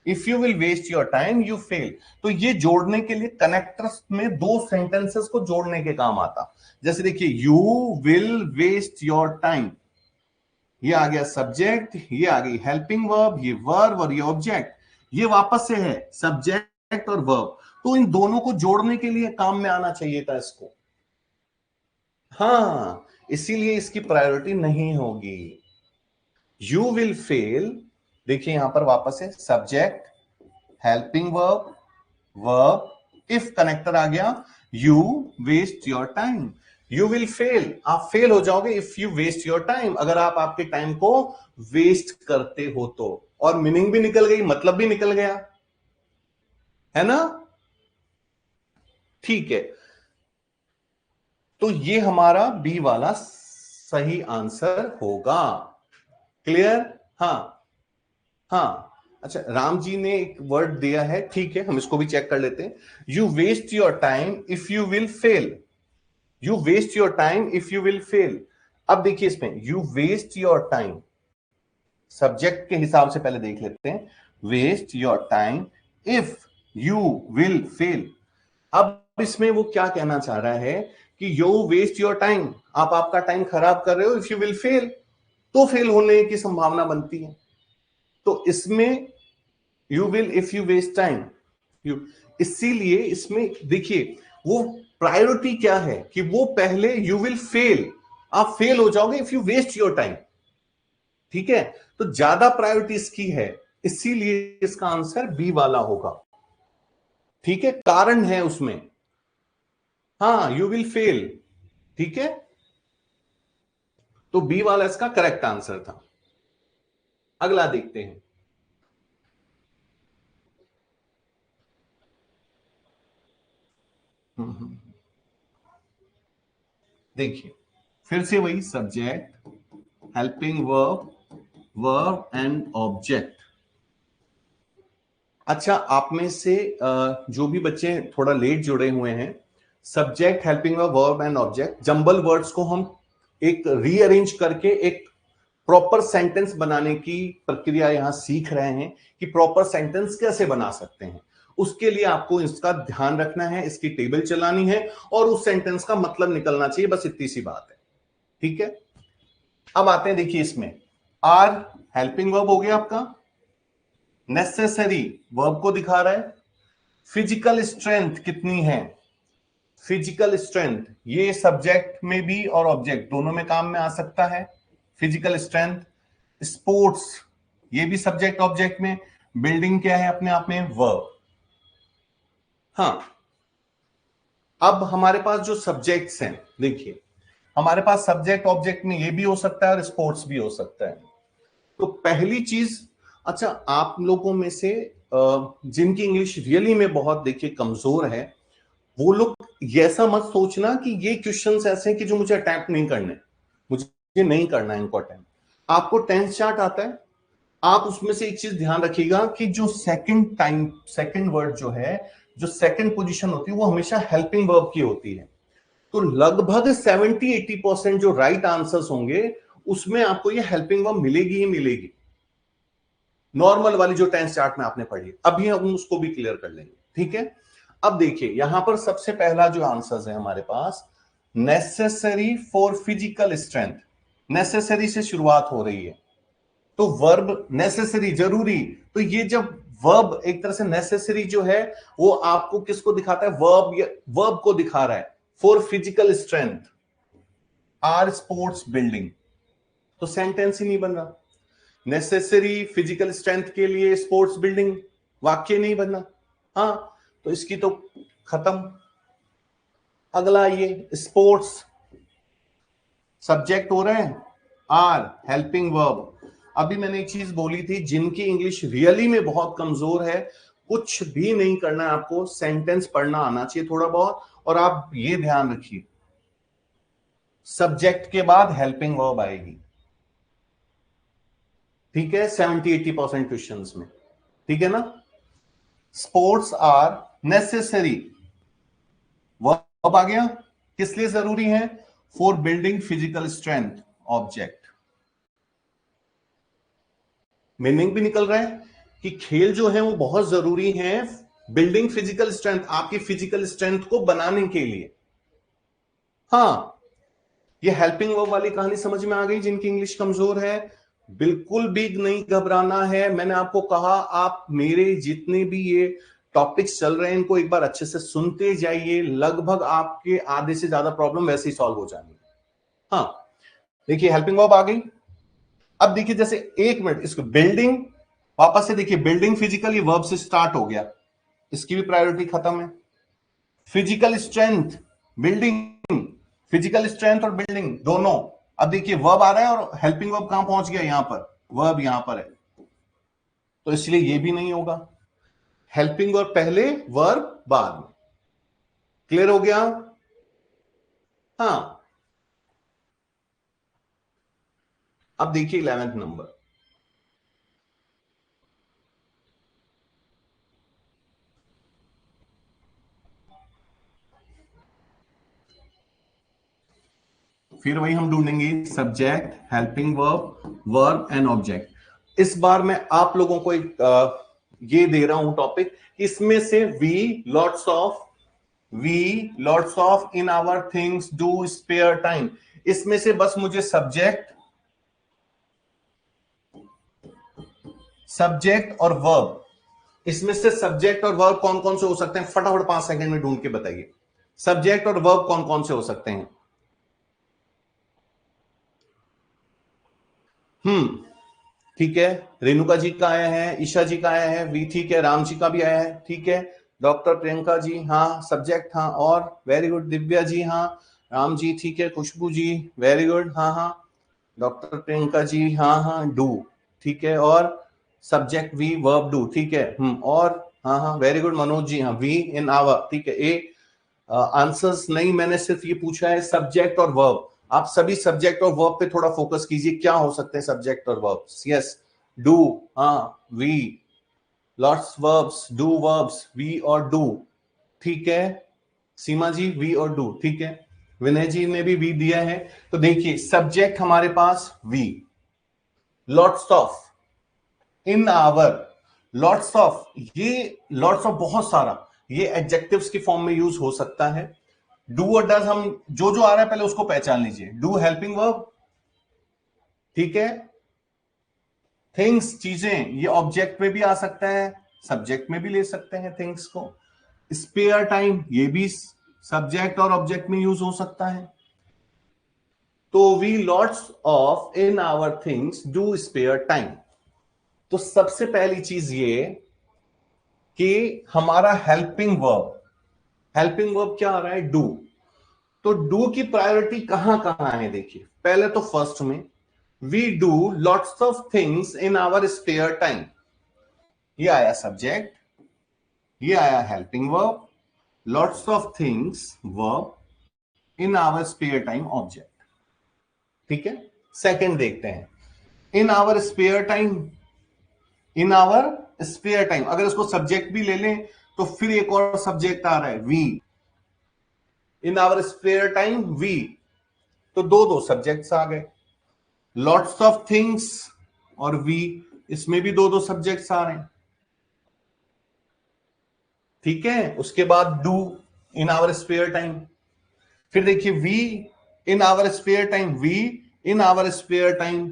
if you will waste your time you fail, तो ये जोड़ने के लिए कनेक्टर्स में दो सेंटेंसेस को जोड़ने के काम आता। जैसे देखिए, you will waste your time, ये आ गया सब्जेक्ट, ये आ गई हेल्पिंग वर्ब, ये वर्ब और ये ऑब्जेक्ट, ये वापस से है सब्जेक्ट और वर्ब, तो इन दोनों को जोड़ने के लिए काम में आना चाहिए था इसको। हाँ, इसीलिए इसकी प्रायोरिटी नहीं होगी। यू विल फेल, देखिए यहां पर वापस है subject, helping verb, verb, if connector आ गया, you waste your time, you will fail, आप फेल हो जाओगे if you waste your time, अगर आप आपके टाइम को वेस्ट करते हो तो। और मीनिंग भी निकल गई, मतलब भी निकल गया, है ना? ठीक है, तो ये हमारा बी वाला सही आंसर होगा। क्लियर? हाँ, हाँ। अच्छा, राम जी ने एक वर्ड दिया है, ठीक है, हम इसको भी चेक कर लेते हैं। You waste your time if you will fail, you waste your time if you will fail. अब देखिए इसमें you waste your time, subject के हिसाब से पहले देख लेते हैं, waste your time if you will fail. अब इसमें वो क्या कहना चाह रहा है कि यू वेस्ट योर टाइम, आप आपका टाइम खराब कर रहे हो, इफ यू विल फेल, तो फेल होने की संभावना बनती है। तो इसमें you will, if you waste time you, इसीलिए इसमें देखिए वो प्रायोरिटी क्या है कि वो पहले यू विल फेल, आप फेल हो जाओगे if you waste your time. ठीक है, तो ज्यादा प्रायोरिटी इसकी है, इसीलिए इसका आंसर बी वाला होगा। ठीक है, कारण है उसमें, हाँ, यू विल फेल। ठीक है, तो बी वाला इसका करेक्ट आंसर था। अगला देखते हैं। देखिए, फिर से वही subject, helping verb, verb and object. अच्छा, आप में से जो भी बच्चे थोड़ा लेट जुड़े हुए हैं, subject, helping verb, verb and object, jumble words को हम एक रीअरेंज करके एक प्रॉपर सेंटेंस बनाने की प्रक्रिया यहां सीख रहे हैं कि प्रॉपर सेंटेंस कैसे बना सकते हैं। उसके लिए आपको इसका ध्यान रखना है, इसकी टेबल चलानी है और उस सेंटेंस का मतलब निकलना चाहिए, बस इतनी सी बात है। ठीक है, अब आते हैं, देखिए इसमें आर हेल्पिंग वर्ब हो गया आपका, नेसेसरी वर्ब को दिखा रहा है, फिजिकल स्ट्रेंथ कितनी है, फिजिकल स्ट्रेंथ ये सब्जेक्ट में भी और ऑब्जेक्ट दोनों में काम में आ सकता है, फिजिकल स्ट्रेंथ। स्पोर्ट्स ये भी सब्जेक्ट ऑब्जेक्ट में, बिल्डिंग क्या है अपने आप में, वर्ब। हाँ, अब हमारे पास जो सब्जेक्ट्स हैं, देखिए हमारे पास सब्जेक्ट ऑब्जेक्ट में ये भी हो सकता है और स्पोर्ट्स भी हो सकता है। तो पहली चीज, अच्छा आप लोगों में से जिनकी इंग्लिश रियली में बहुत देखिए कमजोर है, वो लोग ये ऐसा मत सोचना कि ये क्वेश्चंस ऐसे हैं कि जो मुझे अटैम्प्ट नहीं करने, मुझे नहीं करना है इनको अटैम्प्ट। आपको टेंस चार्ट आता है, आप उसमें से एक चीज ध्यान रखिएगा कि जो सेकंड टाइम, सेकंड वर्ड जो है, जो सेकंड पोजीशन होती है वो हमेशा हेल्पिंग वर्ब की होती है। तो लगभग 70-80% जो राइट आंसर्स होंगे उसमें आपको ये हेल्पिंग वर्ब मिलेगी ही मिलेगी, नॉर्मल वाली जो टेंस चार्ट में आपने पढ़ी। अभी हम उसको भी क्लियर कर लेंगे। ठीक है, अब देखिए यहां पर सबसे पहला जो आंसर है हमारे पास, necessary for physical strength, necessary से शुरुआत हो रही है, तो वर्ब नेसेसरी जरूरी, तो ये जब वर्ब एक तरह से नेसेसरी जो है वो आपको किसको दिखाता है, वर्ब, वर्ब को दिखा रहा है, for physical strength are sports building, तो सेंटेंस ही नहीं बन रहा। नेसेसरी फिजिकल स्ट्रेंथ के लिए स्पोर्ट्स बिल्डिंग, वाक्य नहीं बनना। हाँ, तो इसकी तो खत्म। अगला ये स्पोर्ट्स सब्जेक्ट हो रहे हैं, आर हेल्पिंग वर्ब। अभी मैंने एक चीज बोली थी, जिनकी इंग्लिश रियली में बहुत कमजोर है, कुछ भी नहीं करना है आपको, सेंटेंस पढ़ना आना चाहिए थोड़ा बहुत, और आप ये ध्यान रखिए सब्जेक्ट के बाद हेल्पिंग वर्ब आएगी। ठीक है, 70-80% क्वेश्चंस में। ठीक है ना, स्पोर्ट्स आर नेसेसरी, वर्ब आ गया, किस लिए जरूरी है, for building physical strength object. Meaning भी निकल रहा है कि खेल जो है वो बहुत जरूरी है बिल्डिंग फिजिकल स्ट्रेंथ, आपकी फिजिकल स्ट्रेंथ को बनाने के लिए। हाँ, ये हेल्पिंग वर्ब वाली कहानी समझ में आ गई जिनकी इंग्लिश कमजोर है। बिल्कुल भी नहीं घबराना है, मैंने आपको कहा आप मेरे जितने भी ये टॉपिक्स चल रहे हैं इनको एक बार अच्छे से सुनते जाइए, लगभग आपके आधे से ज्यादा प्रॉब्लम वैसे ही सॉल्व हो जाएंगी। हाँ, देखिए हेल्पिंग वर्ब आ गई। अब देखिए जैसे, एक मिनट, इसको बिल्डिंग वापस से देखिए, बिल्डिंग फिजिकल ये वर्ब से स्टार्ट हो गया, इसकी भी प्रायोरिटी खत्म है। Physical strength, building, physical strength और बिल्डिंग दोनों। अब देखिए वर्ब आ रहा है और हेल्पिंग वर्ब कहां पहुंच गया, यहां पर, वर्ब यहां पर है, तो इसलिए ये भी नहीं होगा। हेल्पिंग वर्ब पहले, वर्ब बाद में। क्लियर हो गया। हाँ, अब देखिए 11th नंबर, फिर वही हम ढूंढेंगे, subject, helping verb, verb and object. इस बार मैं आप लोगों को एक ये दे रहा हूं टॉपिक, इसमें से we lots of in our things do spare time, इसमें से बस मुझे सब्जेक्ट और वर्ब, इसमें से सब्जेक्ट और वर्ब कौन कौन से हो सकते हैं, फटाफट 5 सेकंड में ढूंढ के बताइए, सब्जेक्ट और वर्ब कौन कौन से हो सकते हैं। हम्म, ठीक है, रेणुका जी का आया है, ईशा जी का आया है, वी ठीक है, राम जी का भी आया है। ठीक है, डॉक्टर प्रियंका जी हाँ, सब्जेक्ट हाँ, और वेरी गुड। दिव्या जी हाँ, राम जी ठीक है, खुशबू जी वेरी गुड, हाँ हाँ, डॉक्टर प्रियंका जी हाँ हाँ, डू ठीक है, और सब्जेक्ट वी वर्ब डू ठीक है, और हाँ हाँ वेरी गुड मनोज जी हाँ, वी इन आवर ठीक है। ए आंसर्स नहीं, मैंने सिर्फ ये पूछा है सब्जेक्ट और वर्ब। आप सभी सब्जेक्ट और वर्ब पे थोड़ा फोकस कीजिए, क्या हो सकते हैं सब्जेक्ट और वर्ब। यस, डू, हाँ, we, lots verbs, do verbs, we और डू ठीक है। सीमा जी वी और डू ठीक है, विनय जी ने भी वी दिया है। तो देखिए सब्जेक्ट हमारे पास we, lots of, in our, lots of, ये लॉट्स ऑफ बहुत सारा, ये एडजेक्टिव्स की फॉर्म में यूज हो सकता है। डू और डज, हम जो जो आ रहा है पहले उसको पहचान लीजिए। डू हेल्पिंग वर्ब ठीक है। थिंग्स, चीजें, ये ऑब्जेक्ट में भी आ सकता है, सब्जेक्ट में भी ले सकते हैं थिंग्स को। स्पेयर टाइम, ये भी सब्जेक्ट और ऑब्जेक्ट में यूज हो सकता है। तो we lots of in our things do spare time. तो सबसे पहली चीज ये कि हमारा हेल्पिंग वर्ब क्या आ रहा है, डू। तो डू की प्रायोरिटी कहां कहां है देखिए, पहले तो फर्स्ट में we do lots of things in our spare time, ये आया सब्जेक्ट, ये आया helping verb, lots of things verb, in our spare time object ठीक है। सेकंड देखते हैं, in our spare time, in our spare time, अगर इसको सब्जेक्ट भी ले लें तो फिर एक और सब्जेक्ट आ रहा है we, in our spare time we, तो दो दो सब्जेक्ट्स आ गए। लॉट्स ऑफ थिंग्स और वी, इसमें भी दो दो सब्जेक्ट्स आ रहे हैं ठीक है। उसके बाद do in our spare time, फिर देखिए we in our spare time, we in our spare time,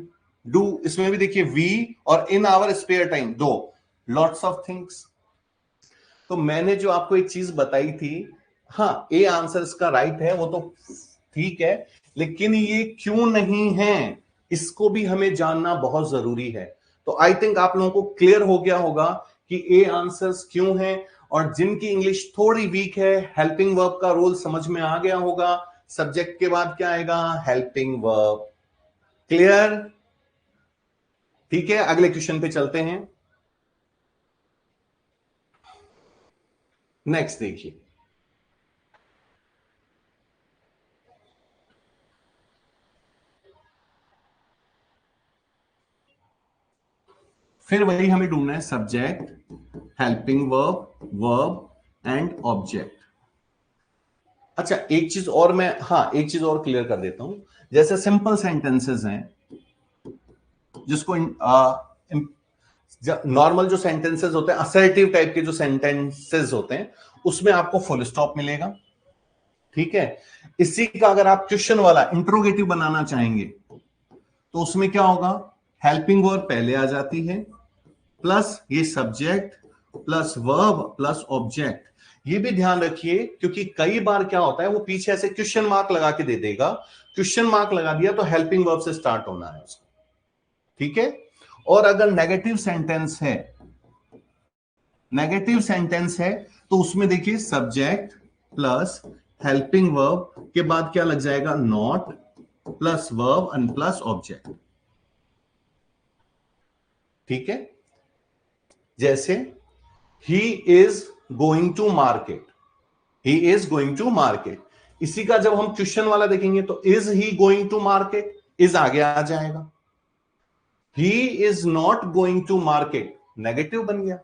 do, इसमें भी देखिए वी और इन आवर स्पेयर टाइम, दो, लॉट्स ऑफ थिंग्स। तो मैंने जो आपको एक चीज बताई थी, हाँ ए आंसर इसका राइट है, वो तो ठीक है, लेकिन ये क्यों नहीं है इसको भी हमें जानना बहुत जरूरी है। तो आई थिंक आप लोगों को क्लियर हो गया होगा कि ए आंसर्स क्यों हैं, और जिनकी इंग्लिश थोड़ी वीक है, हेल्पिंग वर्ब का रोल समझ में आ गया होगा। सब्जेक्ट के बाद क्या आएगा, हेल्पिंग वर्ब। क्लियर, ठीक है, अगले क्वेश्चन पे चलते हैं। नेक्स्ट देखिए, फिर वही हमें ढूंढना है subject, helping verb, verb and object. अच्छा एक चीज और मैं, हाँ एक चीज और क्लियर कर देता हूं, जैसे सिंपल सेंटेंसेस हैं जिसको नॉर्मल जो सेंटेंसेस होते हैं, असर्टिव टाइप के जो सेंटेंसेस होते हैं, उसमें आपको फुल स्टॉप मिलेगा ठीक है। इसी का अगर आप क्वेश्चन वाला इंट्रोगेटिव बनाना चाहेंगे तो उसमें क्या होगा, हेल्पिंग वर्ब पहले आ जाती है, प्लस ये subject, plus verb, plus object. ये भी ध्यान रखिए क्योंकि कई बार क्या होता है, वो पीछे ऐसे क्वेश्चन मार्क लगा के दे देगा, क्वेश्चन मार्क लगा दिया तो हेल्पिंग वर्ब से स्टार्ट होना है उसको ठीक है। और अगर नेगेटिव सेंटेंस है तो उसमें देखिए सब्जेक्ट प्लस हेल्पिंग वर्ब के बाद क्या लग जाएगा, not plus verb and plus object ठीक है। जैसे he is going to market, he is going to market, इसी का जब हम क्वेश्चन वाला देखेंगे तो is he going to market, is आगे आ जाएगा। He is not going to market, negative बन गया।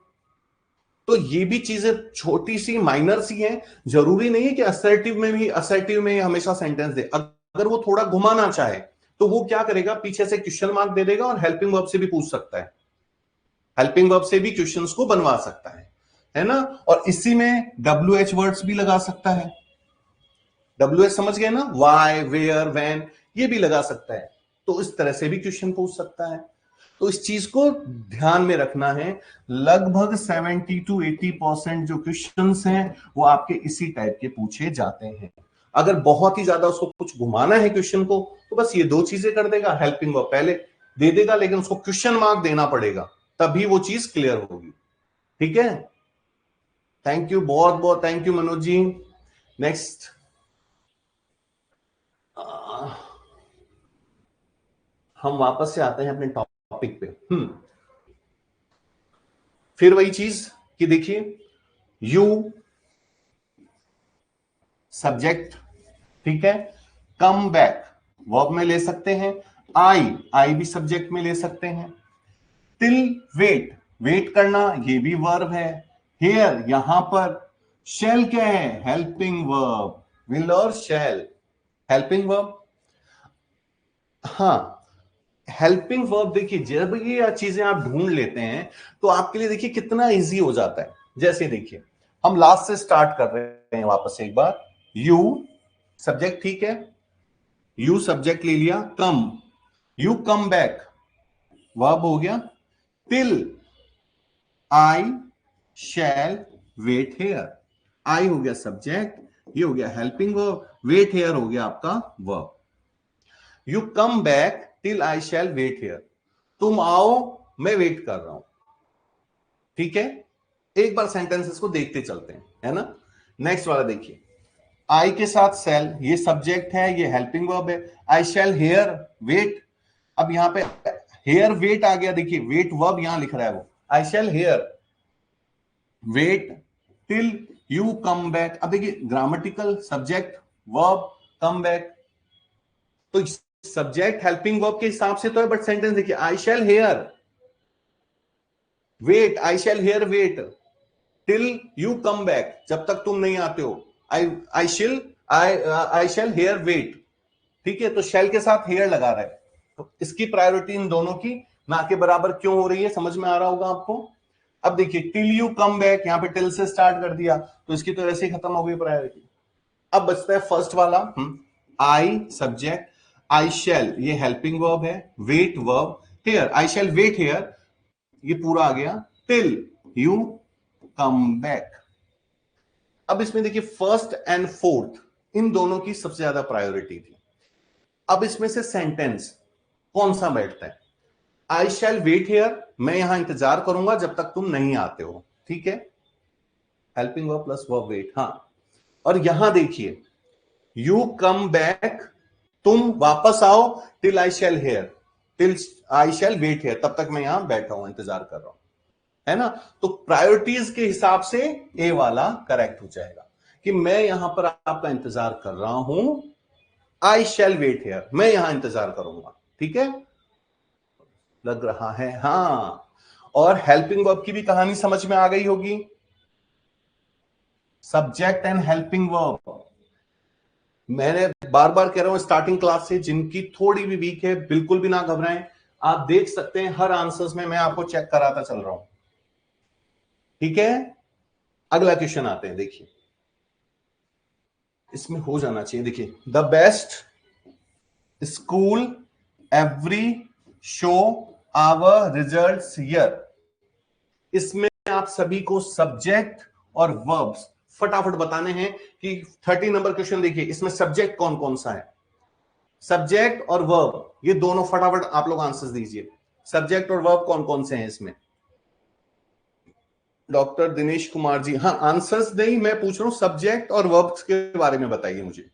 तो ये भी चीजें छोटी सी माइनर सी हैं, जरूरी नहीं है कि असर्टिव में हमेशा सेंटेंस दे। अगर वो थोड़ा घुमाना चाहे तो वो क्या करेगा, पीछे से क्वेश्चन मार्क दे देगा और हेल्पिंग वर्ब से भी पूछ सकता है, हेल्पिंग वर्ब से भी क्वेश्चंस को बनवा सकता है ना। और इसी में WH वर्ड्स भी लगा सकता है, WH समझ गए ना, वाई, वेयर, व्हेन, ये भी लगा सकता है। तो इस तरह से भी क्वेश्चन पूछ सकता है। तो इस चीज को ध्यान में रखना है, लगभग 70 to 80% जो क्वेश्चंस हैं वो आपके इसी टाइप के पूछे जाते हैं। अगर बहुत ही ज्यादा उसको कुछ घुमाना है क्वेश्चन को तो बस ये दो चीजें कर देगा, हेल्पिंग वर्ब पहले दे देगा लेकिन उसको क्वेश्चन मार्क देना पड़ेगा, तभी वो चीज क्लियर होगी ठीक है। थैंक यू, बहुत बहुत thank you Manoj ji. Next, हम वापस से आते हैं अपने टॉपिक पे। फिर वही चीज कि देखिए, यू सब्जेक्ट, ठीक है, कम बैक वर्ब में ले सकते हैं, आई भी सब्जेक्ट में ले सकते हैं, टिल वेट, वेट करना ये भी वर्ब है, हेयर यहां पर, शेल क्या है, हेल्पिंग वर्ब, विल और शेल हेल्पिंग वर्ब। हाँ, हेल्पिंग वर्ब देखिए, जब ये चीजें आप ढूंढ लेते हैं तो आपके लिए देखिए कितना इजी हो जाता है। जैसे देखिए, हम लास्ट से स्टार्ट कर रहे हैं वापस एक बार। यू सब्जेक्ट, ठीक है, यू सब्जेक्ट ले लिया, come, you come back verb हो गया, till I shall wait here, I हो गया सब्जेक्ट, ये हो गया हेल्पिंग वर्ब, वेट हेयर हो गया आपका verb. You come back till I shall wait here, तुम आओ मैं वेट कर रहा हूं, ठीक है। एक बार सेंटेंसेस को देखते चलते हैं, है ना। नेक्स्ट वाला देखिए, आई के साथ सेल, ये सब्जेक्ट है, ये हेल्पिंग वर्ब है, आई शैल हेयर वेट, अब यहां पे हेयर वेट आ गया, देखिए वेट वर्ब यहां लिख रहा है वो, I shall here wait till you come back. अब देखिए grammatical, subject verb come back, तो सब्जेक्ट हेल्पिंग वर्ब के हिसाब से तो है, बट सेंटेंस देखिए, I shall here wait, I shall here wait till you come back, जब तक तुम नहीं आते हो, आई आई शैल हेयर वेट, ठीक है। तो शेल के साथ हेयर लगा रहा है, तो इसकी प्रायोरिटी इन दोनों की ना के बराबर क्यों हो रही है, समझ में आ रहा होगा आपको। अब देखिए, टिल यू कम बैक, यहां पे टिल से स्टार्ट कर दिया तो इसकी तो ऐसे ही खत्म हो गई प्रायोरिटी। अब बचता है फर्स्ट वाला, आई सब्जेक्ट, आई शैल ये हेल्पिंग वर्ब है, wait verb, here I shall wait here, ये पूरा आ गया, टिल यू कम बैक। अब इसमें देखिए फर्स्ट एंड फोर्थ इन दोनों की सबसे ज्यादा प्रायोरिटी थी। अब इसमें से सेंटेंस कौन सा बैठता है, आई शैल वेट हेयर, मैं यहां इंतजार करूंगा जब तक तुम नहीं आते हो, ठीक है, helping verb plus verb wait. हाँ, और यहां देखिए, यू कम बैक, तुम वापस आओ, till I shall here, till I shall wait here, तब तक मैं यहां बैठा हूं, इंतजार कर रहा हूं, है ना। तो प्रायोरिटीज के हिसाब से ए वाला करेक्ट हो जाएगा कि मैं यहां पर आपका इंतजार कर रहा हूं, आई शैल वेट हेयर, मैं यहां इंतजार करूंगा, ठीक है, लग रहा है। हाँ, और हेल्पिंग वर्ब की भी कहानी समझ में आ गई होगी, सब्जेक्ट एंड हेल्पिंग वर्ब। मैंने बार बार कह रहा हूं स्टार्टिंग क्लास से, जिनकी थोड़ी भी वीक है बिल्कुल भी ना घबराएं, आप देख सकते हैं हर आंसर्स में मैं आपको चेक कराता चल रहा हूं, ठीक है। अगला क्वेश्चन आते हैं, देखिए इसमें हो जाना चाहिए, देखिए, the best school every show our results year, इसमें आप सभी को सब्जेक्ट और वर्ब्स फटाफट बताने हैं कि 30 नंबर क्वेश्चन देखिए, इसमें सब्जेक्ट कौन कौन सा है, सब्जेक्ट और वर्ब, ये दोनों फटाफट आप लोग आंसर्स दीजिए, सब्जेक्ट और वर्ब कौन कौन से हैं इसमें। डॉक्टर दिनेश कुमार जी, हाँ आंसर्स नहीं, मैं पूछ रहा हूं सब्जेक्ट और वर्ब्स के बारे में बताइए मुझे।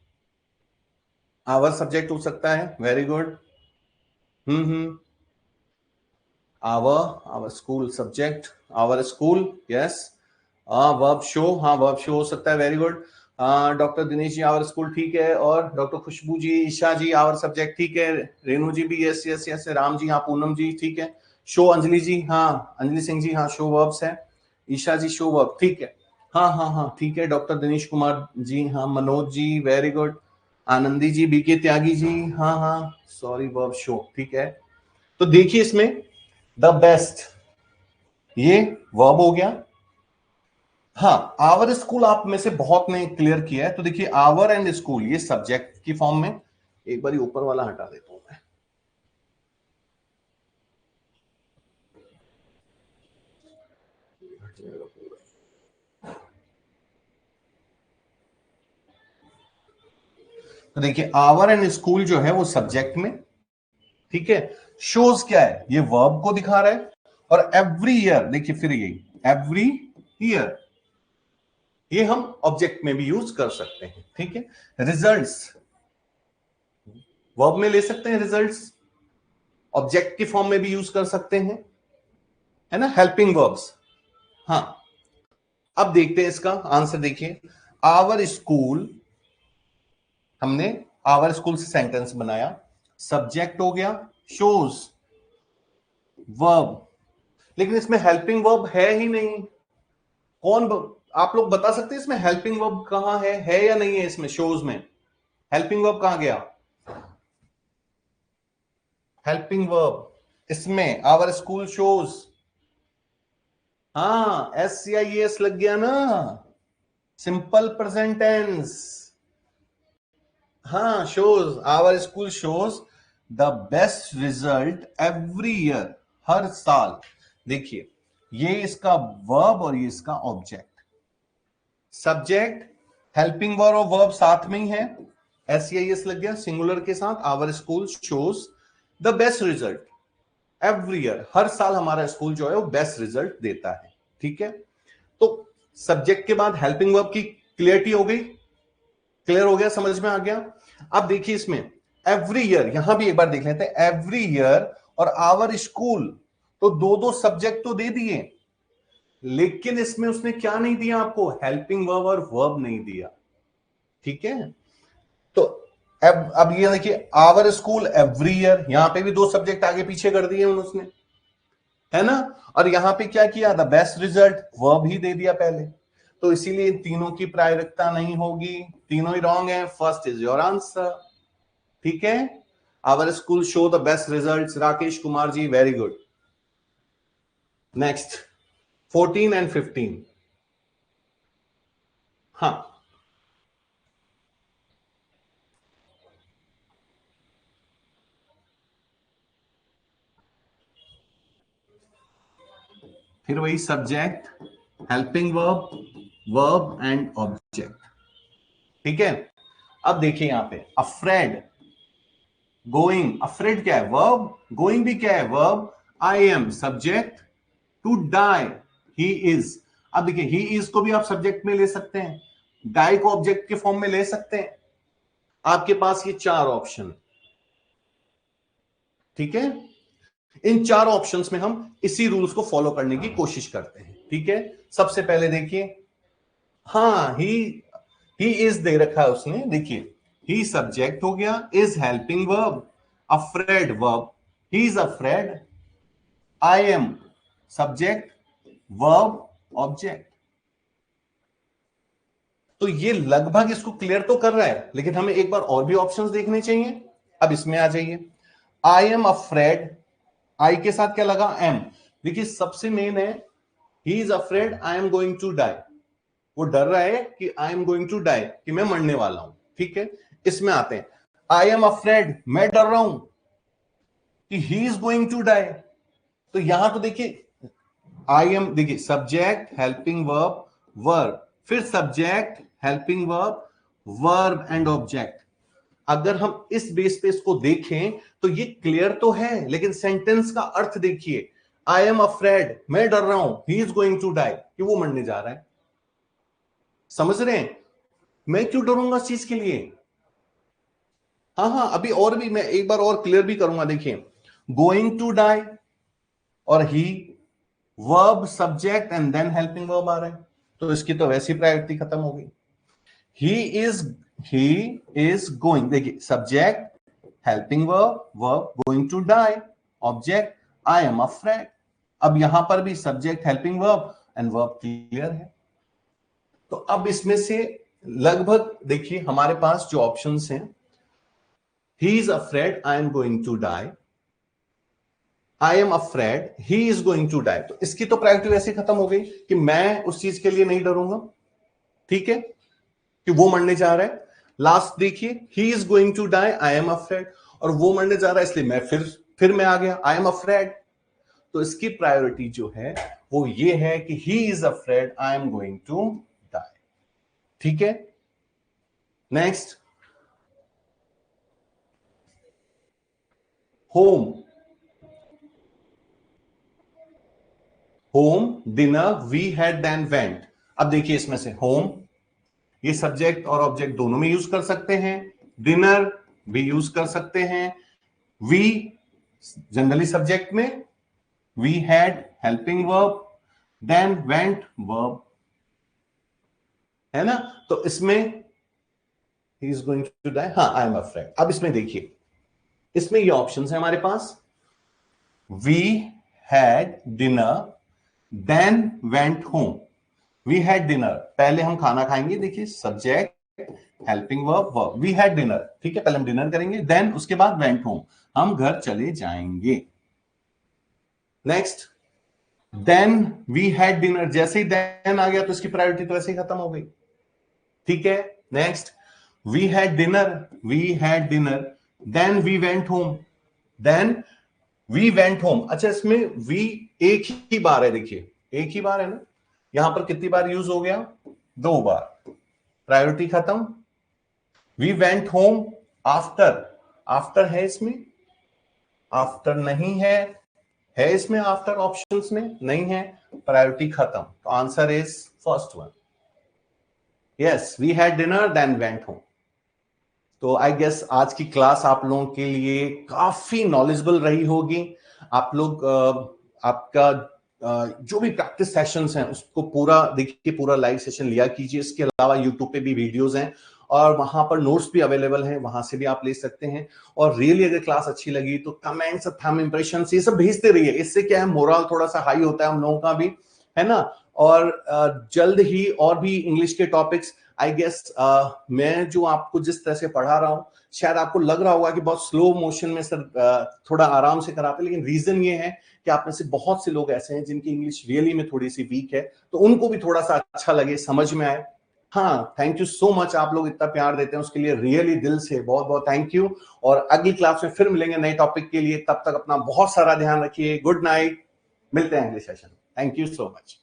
आवर सब्जेक्ट हो सकता है, very good. Hmm, our school subject, our school, yes. Verb show, हाँ वर्ब शो हो सकता है, very good. Doctor Dinesh ji our school, ठीक है। और doctor Khushboo ji, Isha ji our subject, ठीक है। रेणु जी भी yes yes yes, Ram ji हाँ, पूनम जी ठीक है। शो अंजलि जी, हाँ अंजलि सिंह जी, हाँ शो वर्ब्स है। ईशा जी शो वर्ब, ठीक है, हाँ हाँ हाँ ठीक है। डॉक्टर दिनेश कुमार जी, हाँ मनोज जी वेरी गुड। आनंदी जी, बीके त्यागी जी, हाँ हाँ सॉरी वर्ब शो, ठीक है। तो देखिए इसमें द बेस्ट ये वर्ब हो गया। हाँ, आवर स्कूल आप में से बहुत ने क्लियर किया है, तो देखिए आवर एंड स्कूल ये सब्जेक्ट की फॉर्म में, एक बार ऊपर वाला हटा देता हूं मैं। तो देखिए आवर एंड स्कूल जो है वो सब्जेक्ट में, ठीक है। शोज क्या है, ये वर्ब को दिखा रहा है। और एवरी ईयर देखिए फिर यही, एवरी ईयर ये हम ऑब्जेक्ट में भी यूज कर सकते हैं, ठीक है। रिजल्ट्स वर्ब में ले सकते हैं, रिजल्ट्स ऑब्जेक्ट की फॉर्म में भी यूज कर सकते हैं, है ना, हेल्पिंग वर्ब्स। हाँ, अब देखते हैं इसका आंसर। देखिए, आवर स्कूल, हमने आवर स्कूल से सेंटेंस बनाया, सब्जेक्ट हो गया शोज, वर्ब, लेकिन इसमें हेल्पिंग वर्ब है ही नहीं। आप लोग बता सकते हैं इसमें हेल्पिंग वर्ब कहां है या नहीं है? इसमें शोज में हेल्पिंग वर्ब कहां गया? हेल्पिंग वर्ब इसमें आवर स्कूल शोज, हाँ, SCIES लग गया ना, सिंपल प्रेजेंट टेंस। हाँ, shows, our school shows the best result every year, हर साल। देखिए, ये इसका वर्ब और ये इसका ऑब्जेक्ट। सब्जेक्ट हेल्पिंग वर्ब और वर्ब साथ में ही है, SCIS लग गया सिंगुलर के साथ। Our school shows the best result every year, हर साल हमारा स्कूल जो है वो बेस्ट रिजल्ट देता है, ठीक है। तो सब्जेक्ट के बाद हेल्पिंग वर्ब की क्लियरिटी हो गई, क्लियर हो गया, समझ में आ गया। अब देखिए इसमें एवरी ईयर, यहां भी एक बार देख लेते हैं, एवरी ईयर और आवर स्कूल, तो दो दो सब्जेक्ट तो दे दिए, लेकिन इसमें उसने क्या नहीं दिया आपको? हेल्पिंग वर्ब और वर्ब नहीं दिया, ठीक है। तो अब ये देखिए, आवर स्कूल एवरी ईयर, यहां पे भी दो सब्जेक्ट आगे पीछे कर दिए उसने, है ना। और यहां पे क्या किया? द बेस्ट रिजल्ट, वर्ब ही दे दिया पहले, तो इसीलिए तीनों की प्रायिकता नहीं होगी, तीनों ही रॉन्ग है। फर्स्ट इज योर आंसर, ठीक है। Our school show the best result, Rakesh Kumar ji, very good. Next 14 and 15। हाँ, फिर वही subject, helping verb, verb and object, ठीक है। अब देखिए यहां पे अफ्रेड, गोइंग, अफ्रेड क्या है? वर्ब, गोइंग भी क्या है? Verb, I am subject, to die, he is. अब देखिए, ही इज को भी आप सब्जेक्ट में ले सकते हैं, डाई को ऑब्जेक्ट के फॉर्म में ले सकते हैं। आपके पास ये चार ऑप्शन, ठीक है। इन चार ऑप्शंस में हम इसी रूल्स को फॉलो करने की कोशिश करते हैं, ठीक है। सबसे पहले देखिए, हाँ, ही इज दे रखा है उसने, देखिए, ही सब्जेक्ट हो गया, is helping verb, afraid verb, he is afraid, I am subject, verb object. तो ये लगभग इसको क्लियर तो कर रहा है, लेकिन हमें एक बार और भी ऑप्शंस देखने चाहिए। अब इसमें आ जाइए, आई एम अफ्रेड, आई के साथ क्या लगा? एम। देखिए, सबसे मेन है, he is afraid I am going to die, वो डर रहा है कि I am going to die, कि मैं मरने वाला हूं, ठीक है। इसमें आते हैं, आई एम अफ्रेड, मैं डर रहा हूं कि he is going to die. तो यहां तो देखिए, आई एम, देखिए, सब्जेक्ट हेल्पिंग वर्ब वर्ब, फिर subject helping verb verb and object. अगर हम इस बेस पे इसको देखें तो ये क्लियर तो है, लेकिन सेंटेंस का अर्थ देखिए, आई एम अफ्रेड, मैं डर रहा हूं, he is going to die, कि वो मरने जा रहा है। समझ रहे हैं? मैं क्यों डरूंगा इस चीज के लिए? हाँ हाँ, अभी और भी मैं एक बार और क्लियर भी करूंगा। देखिए, गोइंग टू डाई और he, verb subject and then helping verb आ रहा है, तो इसकी तो वैसी प्रायोरिटी खत्म हो गई। He is, he is going, देखिए, subject helping verb verb, going to die, object I am afraid. अब यहां पर भी subject helping verb and verb clear है। तो अब इसमें से लगभग देखिए हमारे पास जो ऑप्शंस हैं, he is afraid I am going to die, I am afraid he is going to die, तो इसकी तो प्रायोरिटी वैसे खत्म हो गई कि मैं उस चीज के लिए नहीं डरूंगा, ठीक है, कि वो मरने जा रहा है। लास्ट देखिए, he is going to die, I am afraid, और वो मरने जा रहा है, इसलिए मैं फिर मैं आ गया, आई एम अफ्रेड। तो इसकी प्रायोरिटी जो है वो ये है कि he is afraid I am going to die, ठीक है। Next, home, home dinner we had then went. अब देखिए इसमें से होम, ये सब्जेक्ट और ऑब्जेक्ट दोनों में यूज कर सकते हैं, डिनर भी यूज कर सकते हैं, वी जनरली सब्जेक्ट में, we had helping verb, then went verb, है ना। तो इसमें ही इज गोइंग टू डाई, हाँ आई एम अफ्रेड। अब इसमें देखिए, इसमें ये ऑप्शंस है हमारे पास, we had dinner then went home. We had dinner, पहले हम खाना खाएंगे, देखिए subject helping verb verb, we had dinner, ठीक है, पहले हम डिनर करेंगे, देन उसके बाद वेंट होम, हम घर चले जाएंगे। Next, then we had dinner, जैसे ही देन आ गया तो इसकी प्रायोरिटी तो ऐसे ही खत्म हो गई, ठीक है। Next, we had dinner, we had dinner, then we went home, then we went home. अच्छा, इसमें वी एक ही बार है, देखिए एक ही बार है ना, यहां पर कितनी बार यूज हो गया, 2 बार, प्रायोरिटी खत्म। We went home after, after है इसमें, आफ्टर नहीं है इसमें आफ्टर ऑप्शंस में नहीं है, प्रायोरिटी खत्म, तो answer is first one, yes we had dinner then went home. तो आई गेस आज की क्लास आप लोगों के लिए काफी नॉलेजेबल रही होगी। आप लोग आपका जो भी प्रैक्टिस सेशंस हैं उसको पूरा देखिए, पूरा लाइव सेशन लिया कीजिए। इसके अलावा यूट्यूब पे भी वीडियोस हैं और वहां पर नोट्स भी अवेलेबल हैं, वहां से भी आप ले सकते हैं। और रियली अगर क्लास अच्छी लगी तो कमेंट्स, थंब इंप्रेशन ये सब भेजते रहिए, इससे क्या है मोरल थोड़ा सा हाई होता है हम लोगों का भी, है ना। और जल्द ही और भी इंग्लिश के टॉपिक्स, आई गेस मैं जो आपको जिस तरह से पढ़ा रहा हूं, शायद आपको लग रहा होगा कि बहुत स्लो मोशन में सर थोड़ा आराम से कराते, लेकिन रीजन ये है कि आप में से बहुत से लोग ऐसे हैं जिनकी इंग्लिश रियली में थोड़ी सी वीक है, तो उनको भी थोड़ा सा अच्छा लगे, समझ में आए। हाँ, थैंक यू सो मच, आप लोग इतना प्यार देते हैं उसके लिए रियली दिल से बहुत बहुत थैंक यू। और अगली क्लास में फिर मिलेंगे नए टॉपिक के लिए, तब तक अपना बहुत सारा ध्यान रखिए, गुड नाइट, मिलते हैं अगले session. Thank you so much.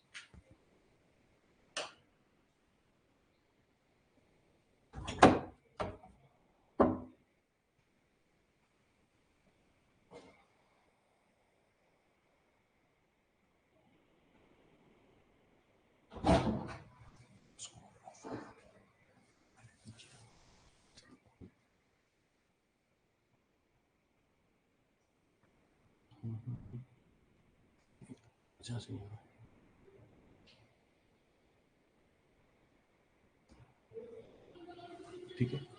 ठीक है।